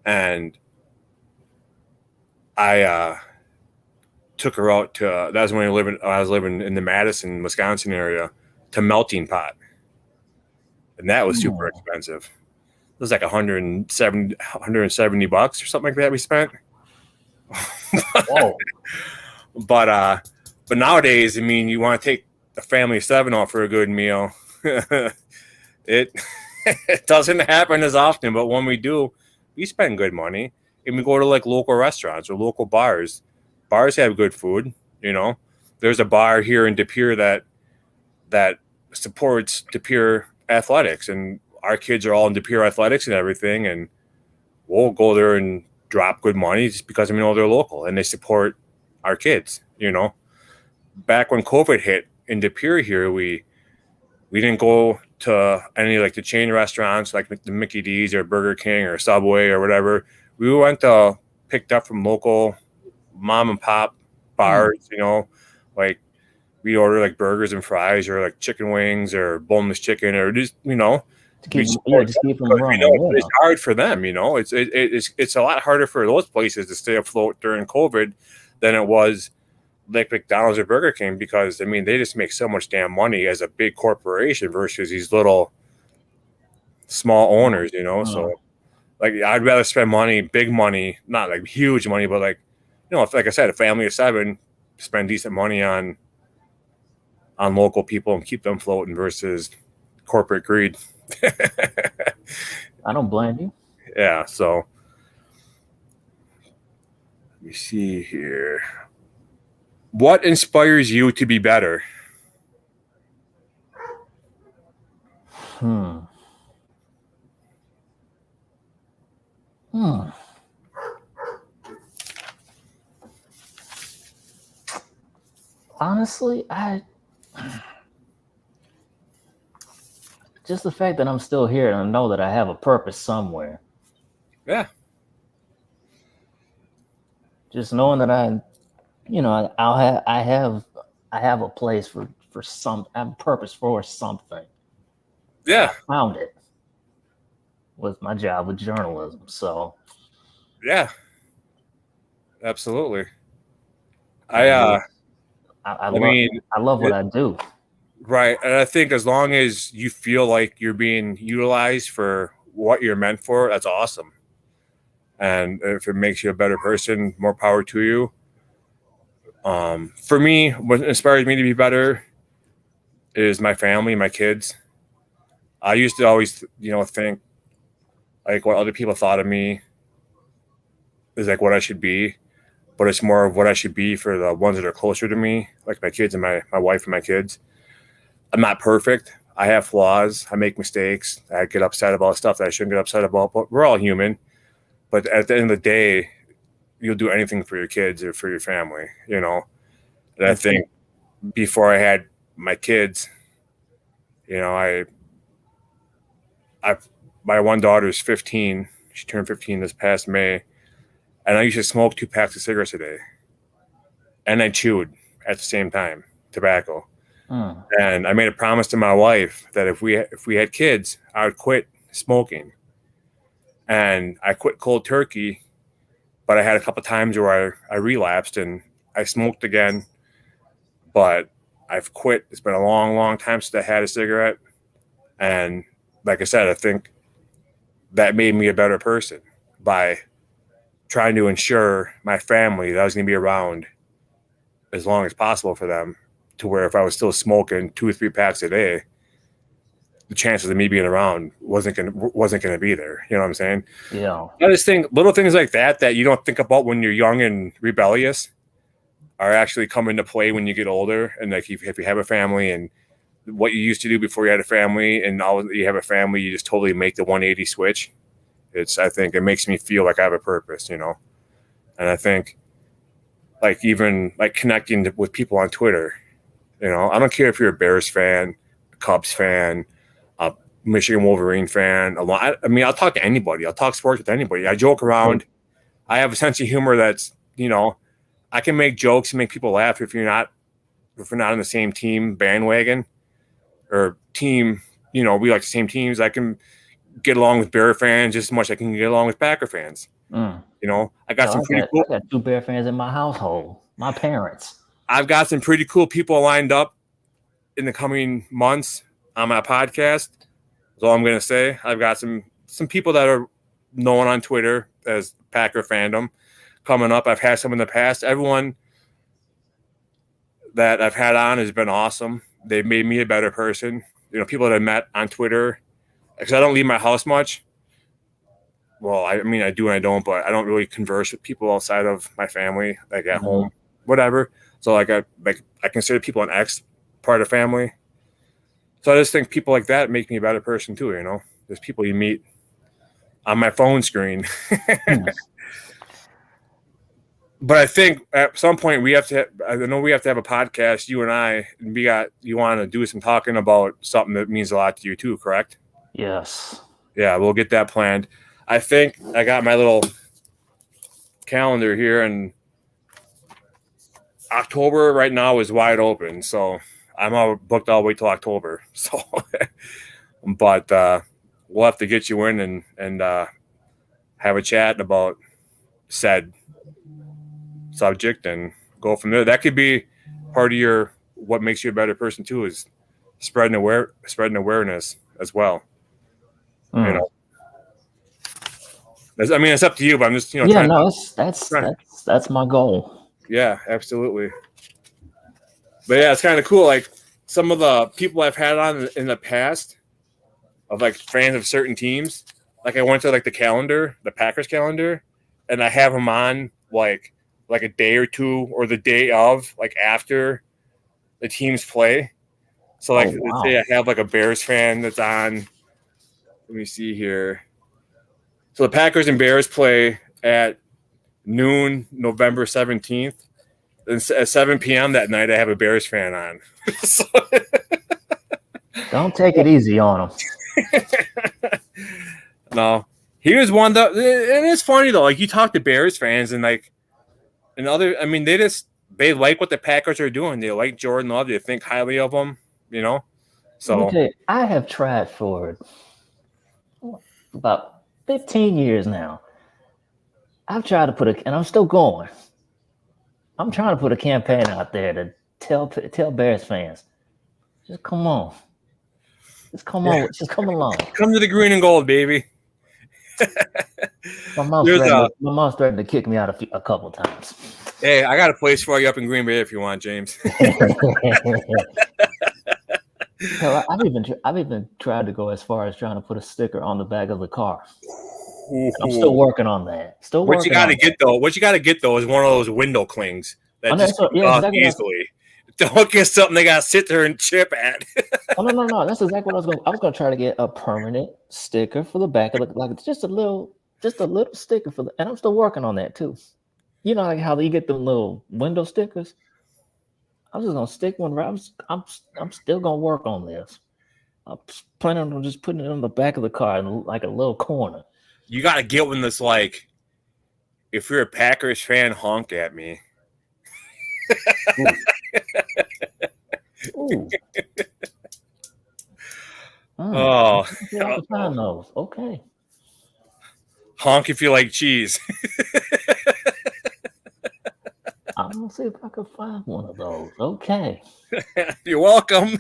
And I took her out to, that was when I was living in the Madison, Wisconsin area, to Melting Pot. And that was super expensive. It was like $170 or something like that we spent. Whoa. But nowadays, I mean, you want to take a family of 7 out for a good meal. It doesn't happen as often, but when we do, we spend good money. And we go to like local restaurants or local bars. Bars have good food, you know. There's a bar here in De Pere that supports De Pere athletics, and our kids are all in De Pere athletics and everything, and we'll go there and drop good money just because we know they're local and they support our kids, you know. Back when COVID hit in De Pere here, we didn't go to any like the chain restaurants like the Mickey D's or Burger King or Subway or whatever. We went to picked up from local mom and pop bars, you know, like we order like burgers and fries or like chicken wings or boneless chicken or just, you know, Just keep them running. it's hard for them, you know. It's a lot harder for those places to stay afloat during COVID than it was like McDonald's or Burger King, because I mean they just make so much damn money as a big corporation versus these little small owners, you know. So like I'd rather spend money, big money, not like huge money, but like, you know, if, like I said, a family of 7, spend decent money on local people and keep them floating versus corporate greed. I don't blame you. Yeah, so let me see here. What inspires you to be better? Honestly, just the fact that I'm still here and I know that I have a purpose somewhere. Yeah. Just knowing that I have a place for some, I have a purpose for something. Yeah. I found it with my job with journalism. So yeah, absolutely. I love what I do. Right. And I think as long as you feel like you're being utilized for what you're meant for, that's awesome. And if it makes you a better person, more power to you. For me, what inspires me to be better is my family, my kids. I used to always, you know, think like what other people thought of me is like what I should be, but it's more of what I should be for the ones that are closer to me, like my kids and my wife and my kids. I'm not perfect. I have flaws. I make mistakes. I get upset about stuff that I shouldn't get upset about, but we're all human. But at the end of the day, you'll do anything for your kids or for your family, you know? And I think before I had my kids, you know, my one daughter is 15. She turned 15 this past May. And I used to smoke 2 packs of cigarettes a day. And I chewed at the same time, tobacco. And I made a promise to my wife that if we had kids, I would quit smoking. And I quit cold turkey, but I had a couple of times where I relapsed and I smoked again. But I've quit. It's been a long, long time since I had a cigarette. And like I said, I think that made me a better person by trying to ensure my family that I was going to be around as long as possible for them, to where if I was still smoking 2 or 3 packs a day, the chances of me being around wasn't going to be there. You know what I'm saying? Yeah. I just think little things like that you don't think about when you're young and rebellious are actually come into play when you get older. And like if you have a family and what you used to do before you had a family and now that you have a family, you just totally make the 180 switch. I think it makes me feel like I have a purpose, you know? And I think like even like connecting with people on Twitter, you know, I don't care if you're a Bears fan, a Cubs fan, a Michigan Wolverine fan. I mean, I'll talk to anybody. I'll talk sports with anybody. I joke around. I have a sense of humor that's, you know, I can make jokes and make people laugh if we're not on the same team bandwagon or team, you know, we like the same teams. I can get along with Bear fans just as much as I can get along with Packer fans. You know, I got some pretty cool. I got 2 Bear fans in my household. My parents. I've got some pretty cool people lined up in the coming months on my podcast. That's all I'm going to say. I've got some people that are known on Twitter as Packer Fandom coming up. I've had some in the past. Everyone that I've had on has been awesome. They've made me a better person. You know, people that I met on Twitter, because I don't leave my house much. Well, I mean, I do and I don't, but I don't really converse with people outside of my family, like at home, whatever. So like I consider people an X part of family. So I just think people like that make me a better person too, you know. There's people you meet on my phone screen. But I think at some point we have to have a podcast, you and I, and you want to do some talking about something that means a lot to you too, correct? Yes. Yeah, we'll get that planned. I think I got my little calendar here, and October right now is wide open, so I'm all booked all the way till October. So, but we'll have to get you in and have a chat about said subject and go from there. That could be part of what makes you a better person too, is spreading awareness as well. You know, I mean, it's up to you, but I'm just that's my goal. Yeah, absolutely. But yeah, it's kind of cool. Like some of the people I've had on in the past of like fans of certain teams. Like I went to like the Packers calendar, and I have them on like a day or two or the day of, like after the teams play. So like let's say I have like a Bears fan that's on. Let me see here. So the Packers and Bears play at noon, November 17th. And at 7 p.m. that night, I have a Bears fan on. Don't take it easy on him. No. He was one that, and it's funny though, like you talk to Bears fans and like, I mean, they like what the Packers are doing. They like Jordan Love. They think highly of him, you know? So I have tried for about 15 years now. I've tried to and I'm still going. I'm trying to put a campaign out there to tell Bears fans, just come on. Just come on. Just come along. Come to the green and gold, baby. My mom's threatened to kick me out a couple times. Hey, I got a place for you up in Green Bay if you want, James. Hell, I've even tried to go as far as trying to put a sticker on the back of the car. I'm still working on that. What you got to get though is one of those window clings that just comes off easily. Don't get something they got to sit there and chip at. No. That's exactly what I was going to try to get a permanent sticker for the back of the, like just a little sticker and I'm still working on that too. You know, like how you get them little window stickers. I'm just gonna stick one right. I'm still gonna work on this. I'm planning on just putting it on the back of the car in like a little corner. You got to get one that's like, if you're a Packers fan, honk at me. Ooh. Oh, find those. Okay. Honk if you like cheese. I'm gonna see if I can find one of those. Okay. You're welcome.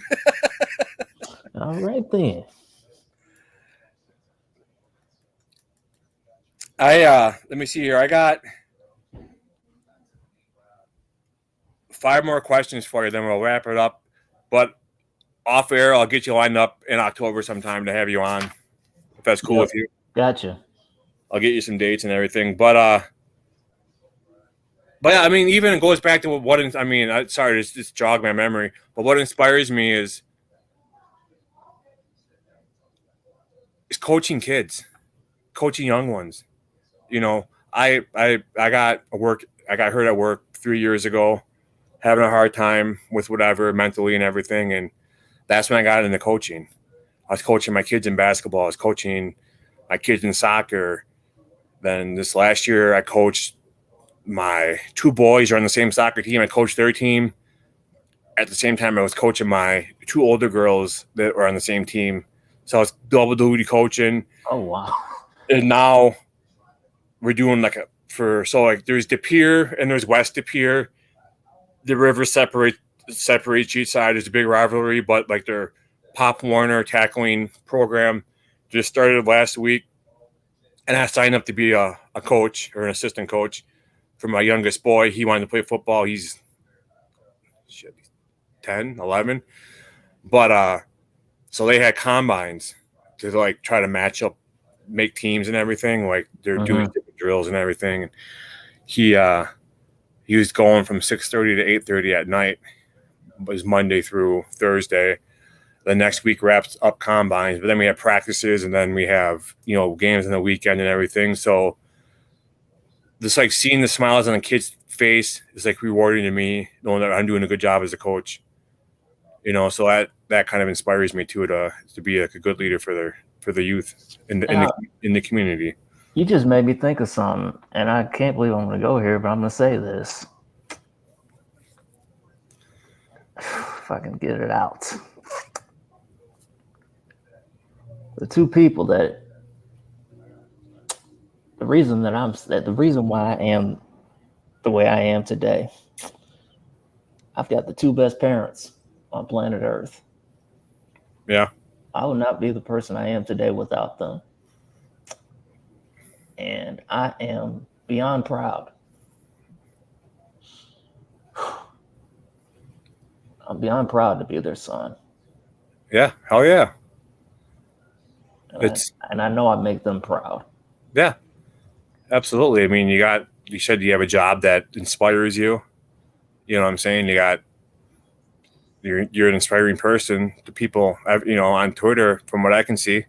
All right then. Let me see here. I got 5 more questions for you, then we'll wrap it up. But off air, I'll get you lined up in October sometime to have you on, if that's cool with you. Gotcha. I'll get you some dates and everything. But yeah, I mean, even it goes back to sorry, this jogged my memory. But what inspires me is coaching kids, coaching young ones. You know, I got hurt at work 3 years ago, having a hard time with whatever mentally and everything, and that's when I got into coaching. I was coaching my kids in basketball. I was coaching my kids in soccer. Then this last year, I coached my 2 boys are on the same soccer team. I coached their team. At the same time, I was coaching my 2 older girls that were on the same team. So I was double duty coaching. Oh, wow. And now we're doing like there's De Pere and there's West De Pere. The river separates each side. There's a big rivalry, but like their Pop Warner tackling program just started last week, and I signed up to be a coach or an assistant coach for my youngest boy. He wanted to play football. He's 10, 11. But so they had combines to like try to match up, make teams and everything. Like they're doing different drills and everything. He was going from 6:30 to 8:30 at night. It was Monday through Thursday. The next week wraps up combines, but then we have practices, and then we have games on the weekend and everything. So just like seeing the smiles on the kid's face is like rewarding to me, knowing that I'm doing a good job as a coach. So that kind of inspires me too to be like a good leader for the youth in the community. You just made me think of something, and I can't believe I'm going to go here, but I'm going to say this. If I can get it out. The two people the reason why I am the way I am today, I've got the two best parents on planet Earth. Yeah. I would not be the person I am today without them. And I am beyond proud. I'm beyond proud to be their son. Yeah, hell yeah. And I know I make them proud. Yeah, absolutely. I mean, you said you have a job that inspires you. You know what I'm saying? You're an inspiring person to people, on Twitter, from what I can see,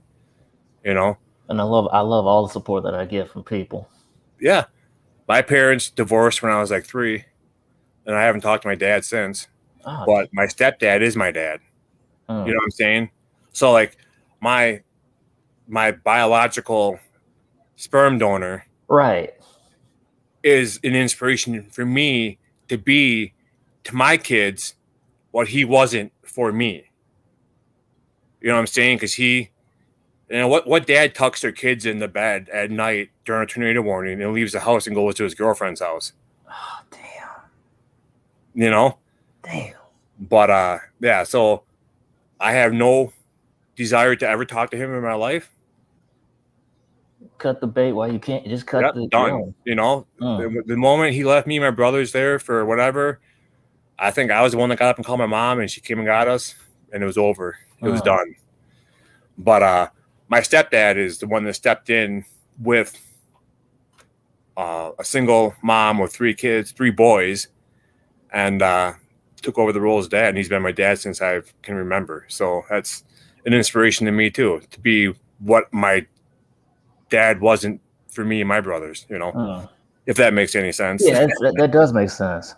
And I love all the support that I get from people. Yeah. My parents divorced when I was like 3, and I haven't talked to my dad since. Oh, but my stepdad is my dad. oh. You know what I'm saying? So like my biological sperm donor Right. is an inspiration for me to be to my kids what he wasn't for me. You know what I'm saying? Because what dad tucks their kids in the bed at night during a tornado warning and leaves the house and goes to his girlfriend's house? Oh, damn. Damn. But yeah, so I have no desire to ever talk to him in my life. Cut the bait while you can't. Just cut the done. The moment he left me and my brothers there for whatever, I think I was the one that got up and called my mom, and she came and got us, and it was over. It was done. But my stepdad is the one that stepped in with a single mom with 3 kids, 3 boys, and took over the role as dad. And he's been my dad since I can remember. So that's an inspiration to me too, to be what my dad wasn't for me and my brothers, if that makes any sense. Yeah, that does make sense.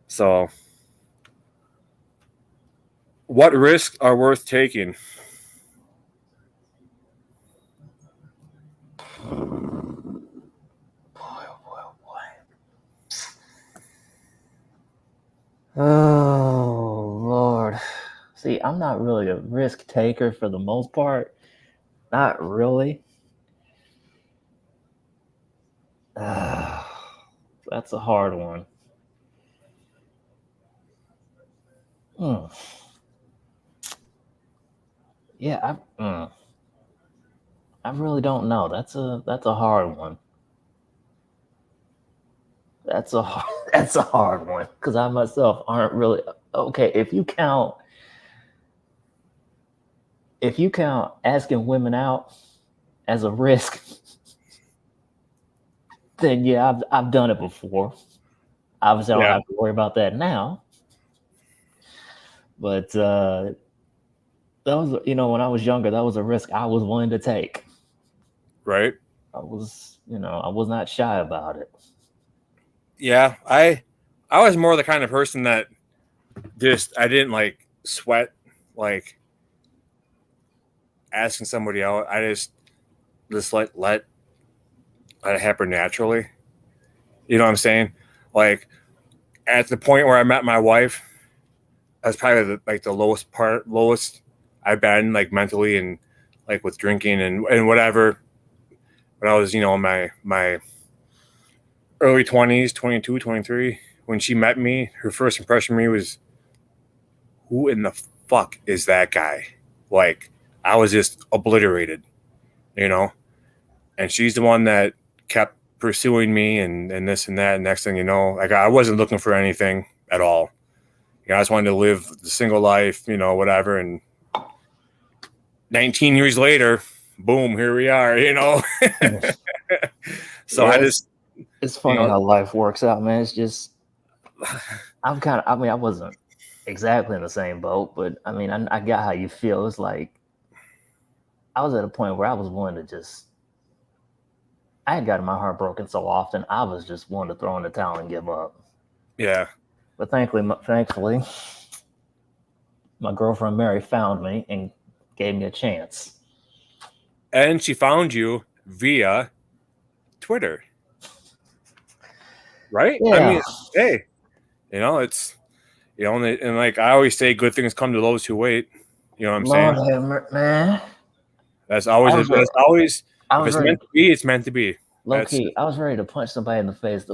So what risks are worth taking? Oh, Lord. See, I'm not really a risk taker for the most part. Not really. That's a hard one. Yeah, I really don't know. That's a hard one. That's a hard one because I myself aren't really okay. If you count asking women out as a risk, then yeah, I've done it before. Obviously, I don't have to worry about that now. But that was, when I was younger, that was a risk I was willing to take. Right. I was not shy about it. Yeah, I was more the kind of person that I didn't like sweat like asking somebody out. I just let it happen naturally. You know what I'm saying? Like at the point where I met my wife, that's probably the lowest I've been like mentally and like with drinking and whatever. When I was, in my early 20s, 22, 23. When she met me, her first impression of me was, who in the fuck is that guy? Like, I was just obliterated, you know? And she's the one that kept pursuing me and this and that. And next thing you know, like, I wasn't looking for anything at all. You know, I just wanted to live the single life, you know, whatever. And 19 years later, boom, here we are, you know? So Yeah, I just, it's funny how life works out, man. It's just, I wasn't exactly in the same boat, but I mean, I got how you feel. It's like, I was at a point where I was willing to just, I had gotten my heart broken so often, I was just wanting to throw in the towel and give up. yeah. But thankfully, my girlfriend Mary found me and gave me a chance. And she found you via Twitter. Right? Yeah. I mean, hey, you know, it's, you know, and like I always say, good things come to those who wait. You know what I'm saying? Lord have mercy, man. That's always, I was if it's ready, meant to be, it's meant to be. low key, I was ready to punch somebody in the face.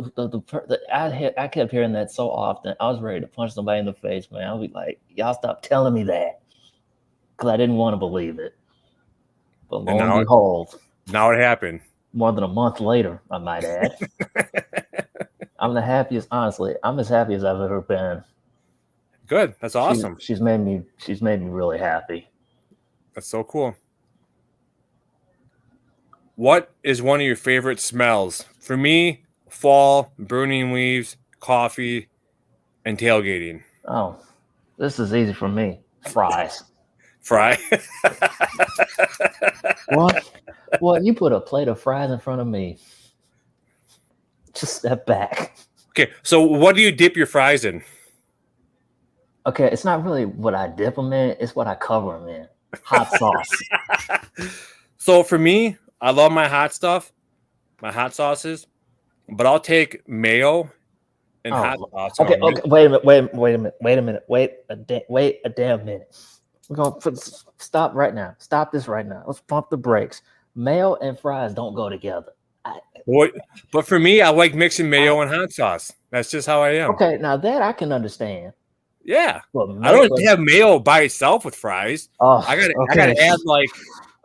I kept hearing that so often. I was ready to punch somebody in the face, man. I'll be like, y'all stop telling me that. Because I didn't want to believe it. But lo and behold, now it happened. More than a month later, I might add. I'm the happiest, honestly. I'm as happy as I've ever been. Good. That's awesome. She's made me really happy. That's so cool. What is one of your favorite smells? For me, fall, burning leaves, coffee, and tailgating. Oh, this is easy for me. Fries. Fry. What? You put a plate of fries in front of me. Just step back. Okay, so what do you dip your fries in? Okay, it's not really what I dip them in. It's what I cover them in. Hot sauce. So for me, I love my hot stuff, my hot sauces, but I'll take mayo and hot sauce. Okay, wait a minute. Wait a damn minute. We're going to stop right now. Stop this right now. Let's pump the brakes. Mayo and fries don't go together. But for me, I like mixing mayo and hot sauce. That's just how I am. Okay, now that I can understand. Yeah, I don't have mayo by itself with fries. I gotta add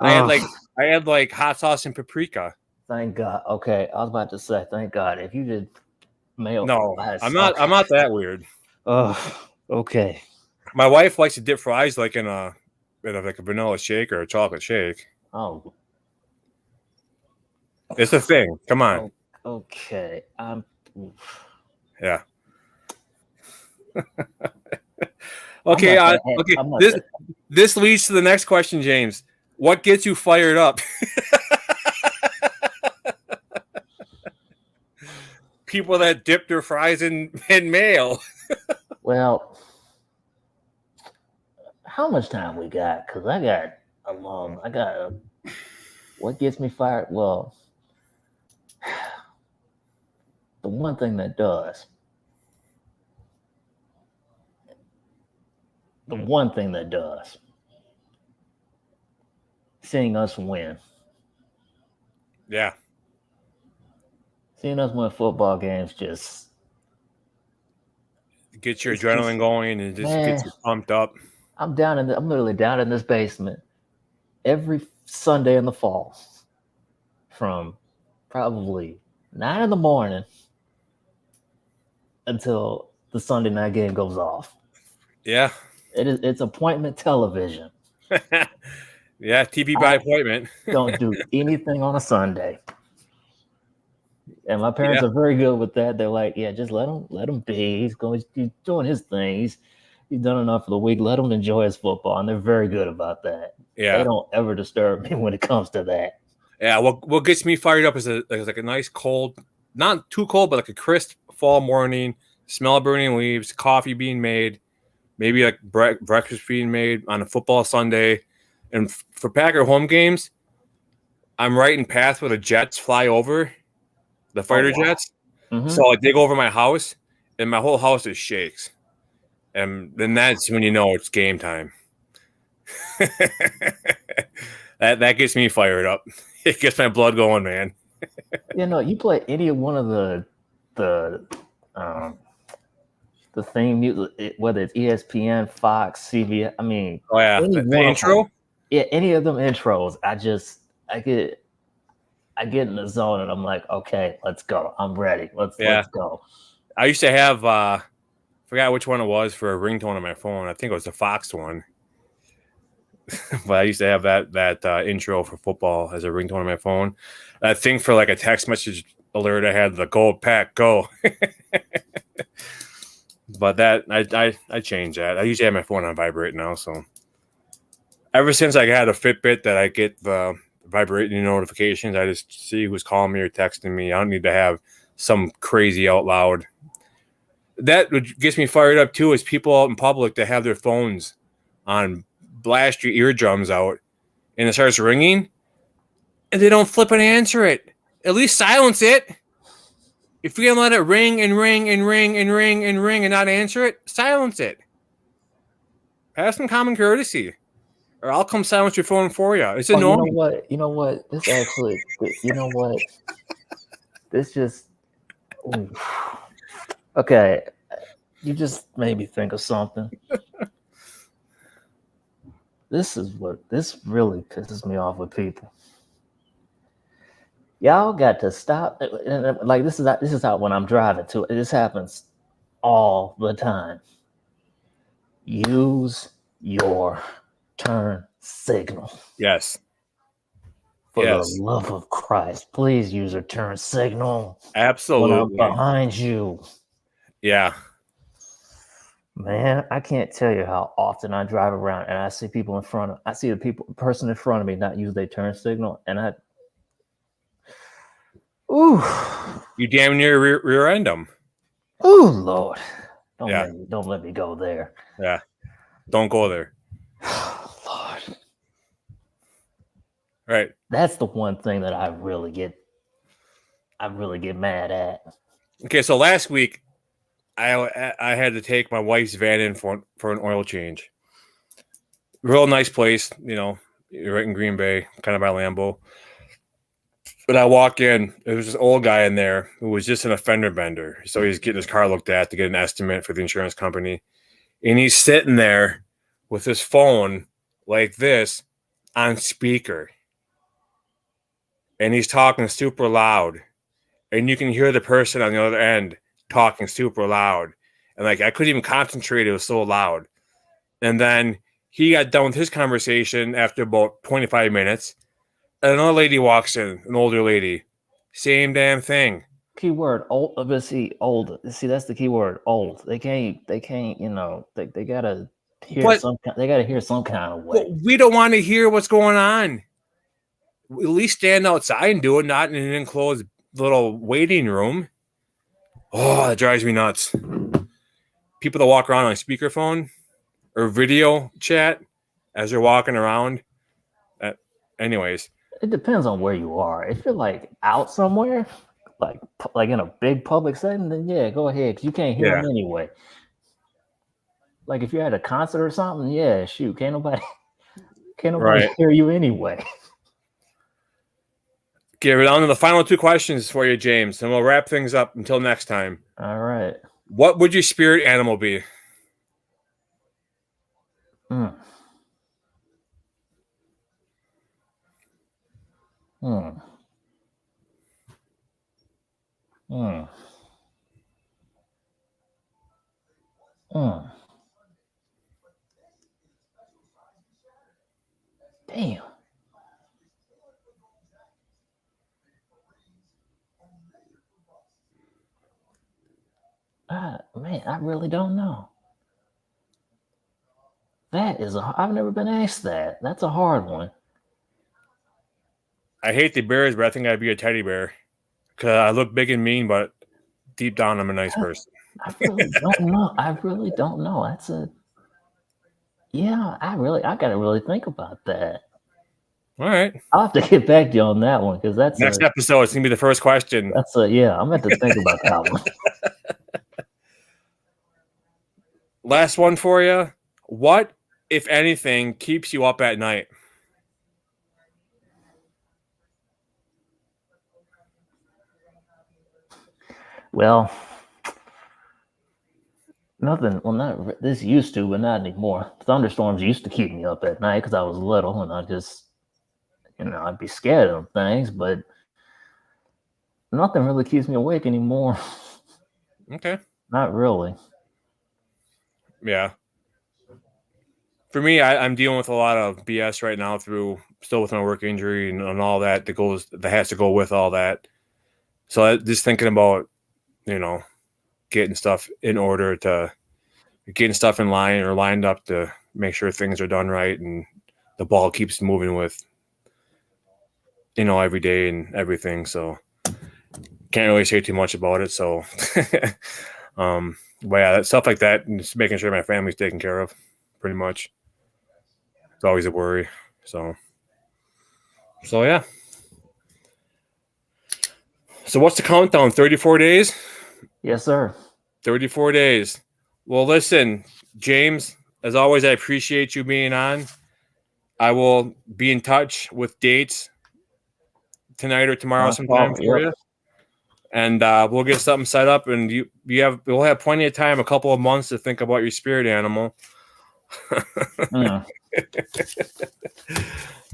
I add like hot sauce and paprika. Thank God. Okay, I was about to say, thank God. If you did mayo, no, I'm not that weird. Oh, okay. My wife likes to dip fries like in a vanilla shake or a chocolate shake. Oh, it's a thing. Come on. Okay. Yeah. Okay. This leads to the next question, James. What gets you fired up? People that dip their fries in mayo. Well, how much time we got? Because what gets me fired? Well, the one thing that does. Seeing us win. Yeah. Seeing us win football games just get your adrenaline going and just gets you pumped up. I'm literally down in this basement every Sunday in the fall from probably 9 a.m. until the Sunday night game goes off. Yeah. It's appointment television. Yeah, TV by appointment. Don't do anything on a Sunday. And my parents are very good with that. They're like, yeah, just let him be. He's doing his thing. He's done enough for the week. Let him enjoy his football. And they're very good about that. Yeah. They don't ever disturb me when it comes to that. Yeah, what gets me fired up is like a nice cold, not too cold, but like a crisp fall morning, smell of burning leaves, coffee being made, maybe like breakfast being made on a football Sunday. And for Packer home games, I'm right in path where the jets fly over, the fighter jets. Mm-hmm. So I dig over my house, and my whole house just shakes. And then that's when you know it's game time. that gets me fired up. It gets my blood going, man. You play any one of the the theme music, whether it's ESPN, Fox, CBS. I mean, Oh yeah, any the one of intro. them. Yeah, any of them intros. I get in the zone and I'm like, okay, let's go. I'm ready. Let's go. I used to have forgot which one it was for a ringtone on my phone. I think it was the Fox one. But I used to have that intro for football as a ringtone on my phone. That thing for like a text message alert, I had the Gold Pack Go. But that I changed that. I usually have my phone on vibrate now. So ever since I had a Fitbit that I get the vibrating notifications, I just see who's calling me or texting me. I don't need to have some crazy out loud. That gets me fired up too is people out in public that have their phones on blast your eardrums out and it starts ringing and they don't flip and answer it. At least silence it. If you're gonna let it ring and ring and ring and ring and ring and not answer it, silence it. Have some common courtesy. Or I'll come silence your phone for you. It's annoying. You know what? This actually, you know what? This just, ooh. Okay. You just made me think of something. This really pisses me off with people. Y'all got to stop. Like this is how when I'm driving too. This happens all the time. Use your turn signal. Yes. For the love of Christ, please use your turn signal. Absolutely. When I'm behind you. Yeah. Man, I can't tell you how often I drive around and I see the person in front of me not use their turn signal, and you damn near rear end them. Oh Lord, don't let me go there. Yeah, don't go there. Lord, right. That's the one thing that I really get mad at. Okay, so last week I had to take my wife's van in for an oil change. Real nice place, right in Green Bay, kind of by Lambeau. But I walk in, there was this old guy in there who was just an fender bender. So he's getting his car looked at to get an estimate for the insurance company. And he's sitting there with his phone like this on speaker. And he's talking super loud. And you can hear the person on the other end talking super loud. And like I couldn't even concentrate, it was so loud. And then he got done with his conversation after about 25 minutes. And another lady walks in, an older lady. Same damn thing. Keyword old. Old. See, that's the keyword. Old. They can't. They gotta hear They gotta hear some kind of way. We don't want to hear what's going on. At least stand outside and do it, not in an enclosed little waiting room. Oh, that drives me nuts. People that walk around on speakerphone or video chat as they're walking around. Anyways. It depends on where you are. If you're like out somewhere, like in a big public setting, then yeah, go ahead, because you can't hear them anyway. Like if you're at a concert or something, yeah, shoot, can't nobody hear you anyway. Okay, we're down to the final two questions for you, James, and we'll wrap things up until next time. All right. What would your spirit animal be? Damn. Man, I really don't know. I've never been asked that. That's a hard one. I hate the bears, but I think I'd be a teddy bear because I look big and mean, but deep down, I'm a nice person. I really don't know. I got to really think about that. All right. I'll have to get back to you on that one because that's next episode. It's gonna be the first question. I'm going to think about that one. Last one for you. What, if anything, keeps you up at night? Well, nothing. Well, not this used to, but not anymore. Thunderstorms used to keep me up at night because I was little, and I just, I'd be scared of things. But nothing really keeps me awake anymore. Okay. Not really. Yeah. For me, I'm dealing with a lot of BS right now still with my work injury and all that has to go with all that. So just thinking about, getting stuff in order getting stuff in line or lined up to make sure things are done right and the ball keeps moving with, every day and everything. So can't really say too much about it. So, but yeah, stuff like that and just making sure my family's taken care of pretty much. It's always a worry. So yeah. So what's the countdown? 34 days? Yes, sir. 34 days. Well, listen, James, as always, I appreciate you being on. I will be in touch with dates tonight or tomorrow sometime for you. And we'll get something set up, and we'll have plenty of time, a couple of months to think about your spirit animal.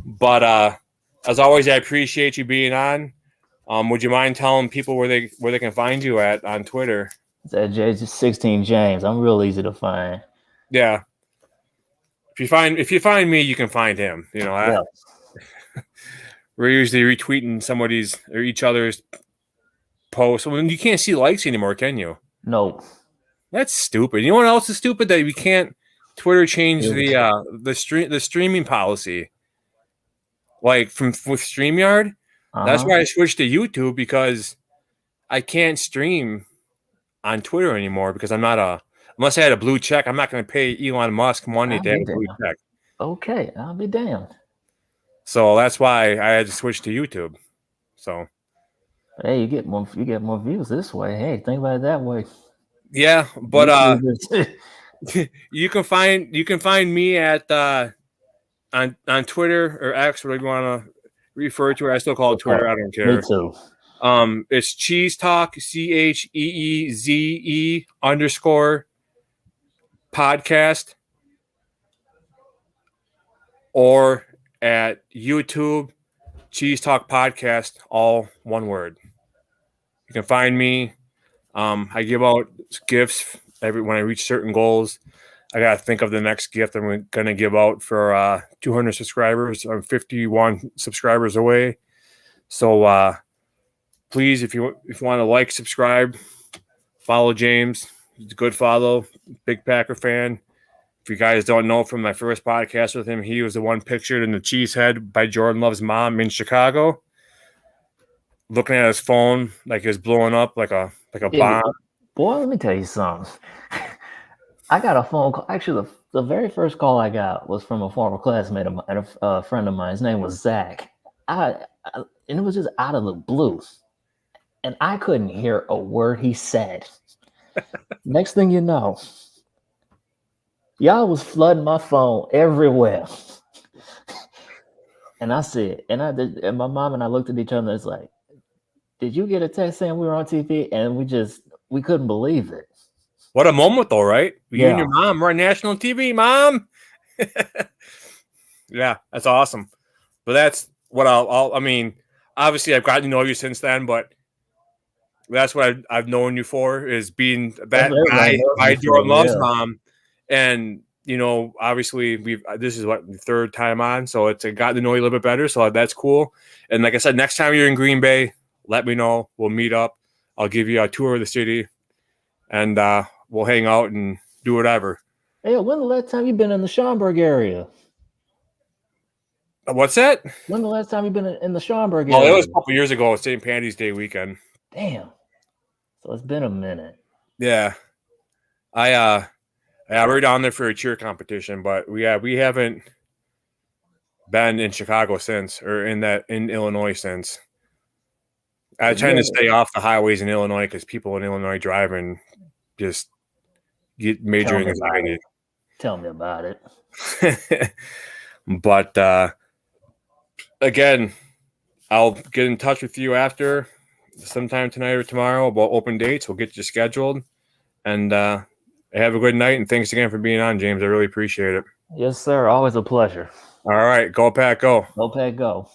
But as always, I appreciate you being on. Would you mind telling people where they can find you at on Twitter? It's at J16 James. I'm real easy to find. Yeah. If you find me, you can find him. We're usually retweeting somebody's or each other's posts. Well, you can't see likes anymore, can you? No. That's stupid. You know what else is stupid? That we can't Twitter change the streaming policy. Like with StreamYard. That's why I switched to YouTube because I can't stream on Twitter anymore because unless I had a blue check, I'm not going to pay Elon Musk money to have a blue check. Okay, I'll be damned. So that's why I had to switch to YouTube. So, hey, you get more views this way. Hey, think about it that way. Yeah, but you can find me at on Twitter or X, whatever you want to refer to it. I still call it Twitter. I don't care. Me too. It's Cheese Talk, CHEEZE _podcast, or at YouTube, Cheese Talk Podcast, all one word. You can find me. I give out gifts when I reach certain goals. I got to think of the next gift I'm going to give out for 200 subscribers. I'm 51 subscribers away. So please, if you want to subscribe, follow James. He's a good follow, big Packer fan. If you guys don't know from my first podcast with him, he was the one pictured in the Cheesehead by Jordan Love's mom in Chicago, looking at his phone like it was blowing up like a bomb. Boy, let me tell you something. I got a phone call. Actually, the very first call I got was from a former classmate of mine, a friend of mine. His name was Zach. And it was just out of the blue. And I couldn't hear a word he said. Next thing you know, y'all was flooding my phone everywhere. And I said, and my mom and I looked at each other. It's like, did you get a text saying we were on TV? And we couldn't believe it. What a moment, though, right? You and Yeah. your mom were on national TV, Mom. Yeah, that's awesome. But that's what I mean, obviously, I've gotten to know you since then, but that's what I've known you for, is being that guy by Jordan Love's mom. And, obviously, this is the third time on, so it's gotten to know you a little bit better, so that's cool. And like I said, next time you're in Green Bay, let me know. We'll meet up. I'll give you a tour of the city, and we'll hang out and do whatever. Hey, when the last time you've been in the Schaumburg area? What's that? When the last time you've been in the Schaumburg area? Oh, it was a couple years ago, St. Patty's Day weekend. Damn. So it's been a minute. Yeah. We're down there for a cheer competition, but we haven't been in Chicago since, or in Illinois since. I tend to stay off the highways in Illinois because people in Illinois driving just get major anxiety. Tell me about it. But again, I'll get in touch with you after, sometime tonight or tomorrow about open dates. We'll get you scheduled. And have a good night. And thanks again for being on, James. I really appreciate it. Yes, sir. Always a pleasure. All right. Go Pack, go. Go Pack, go.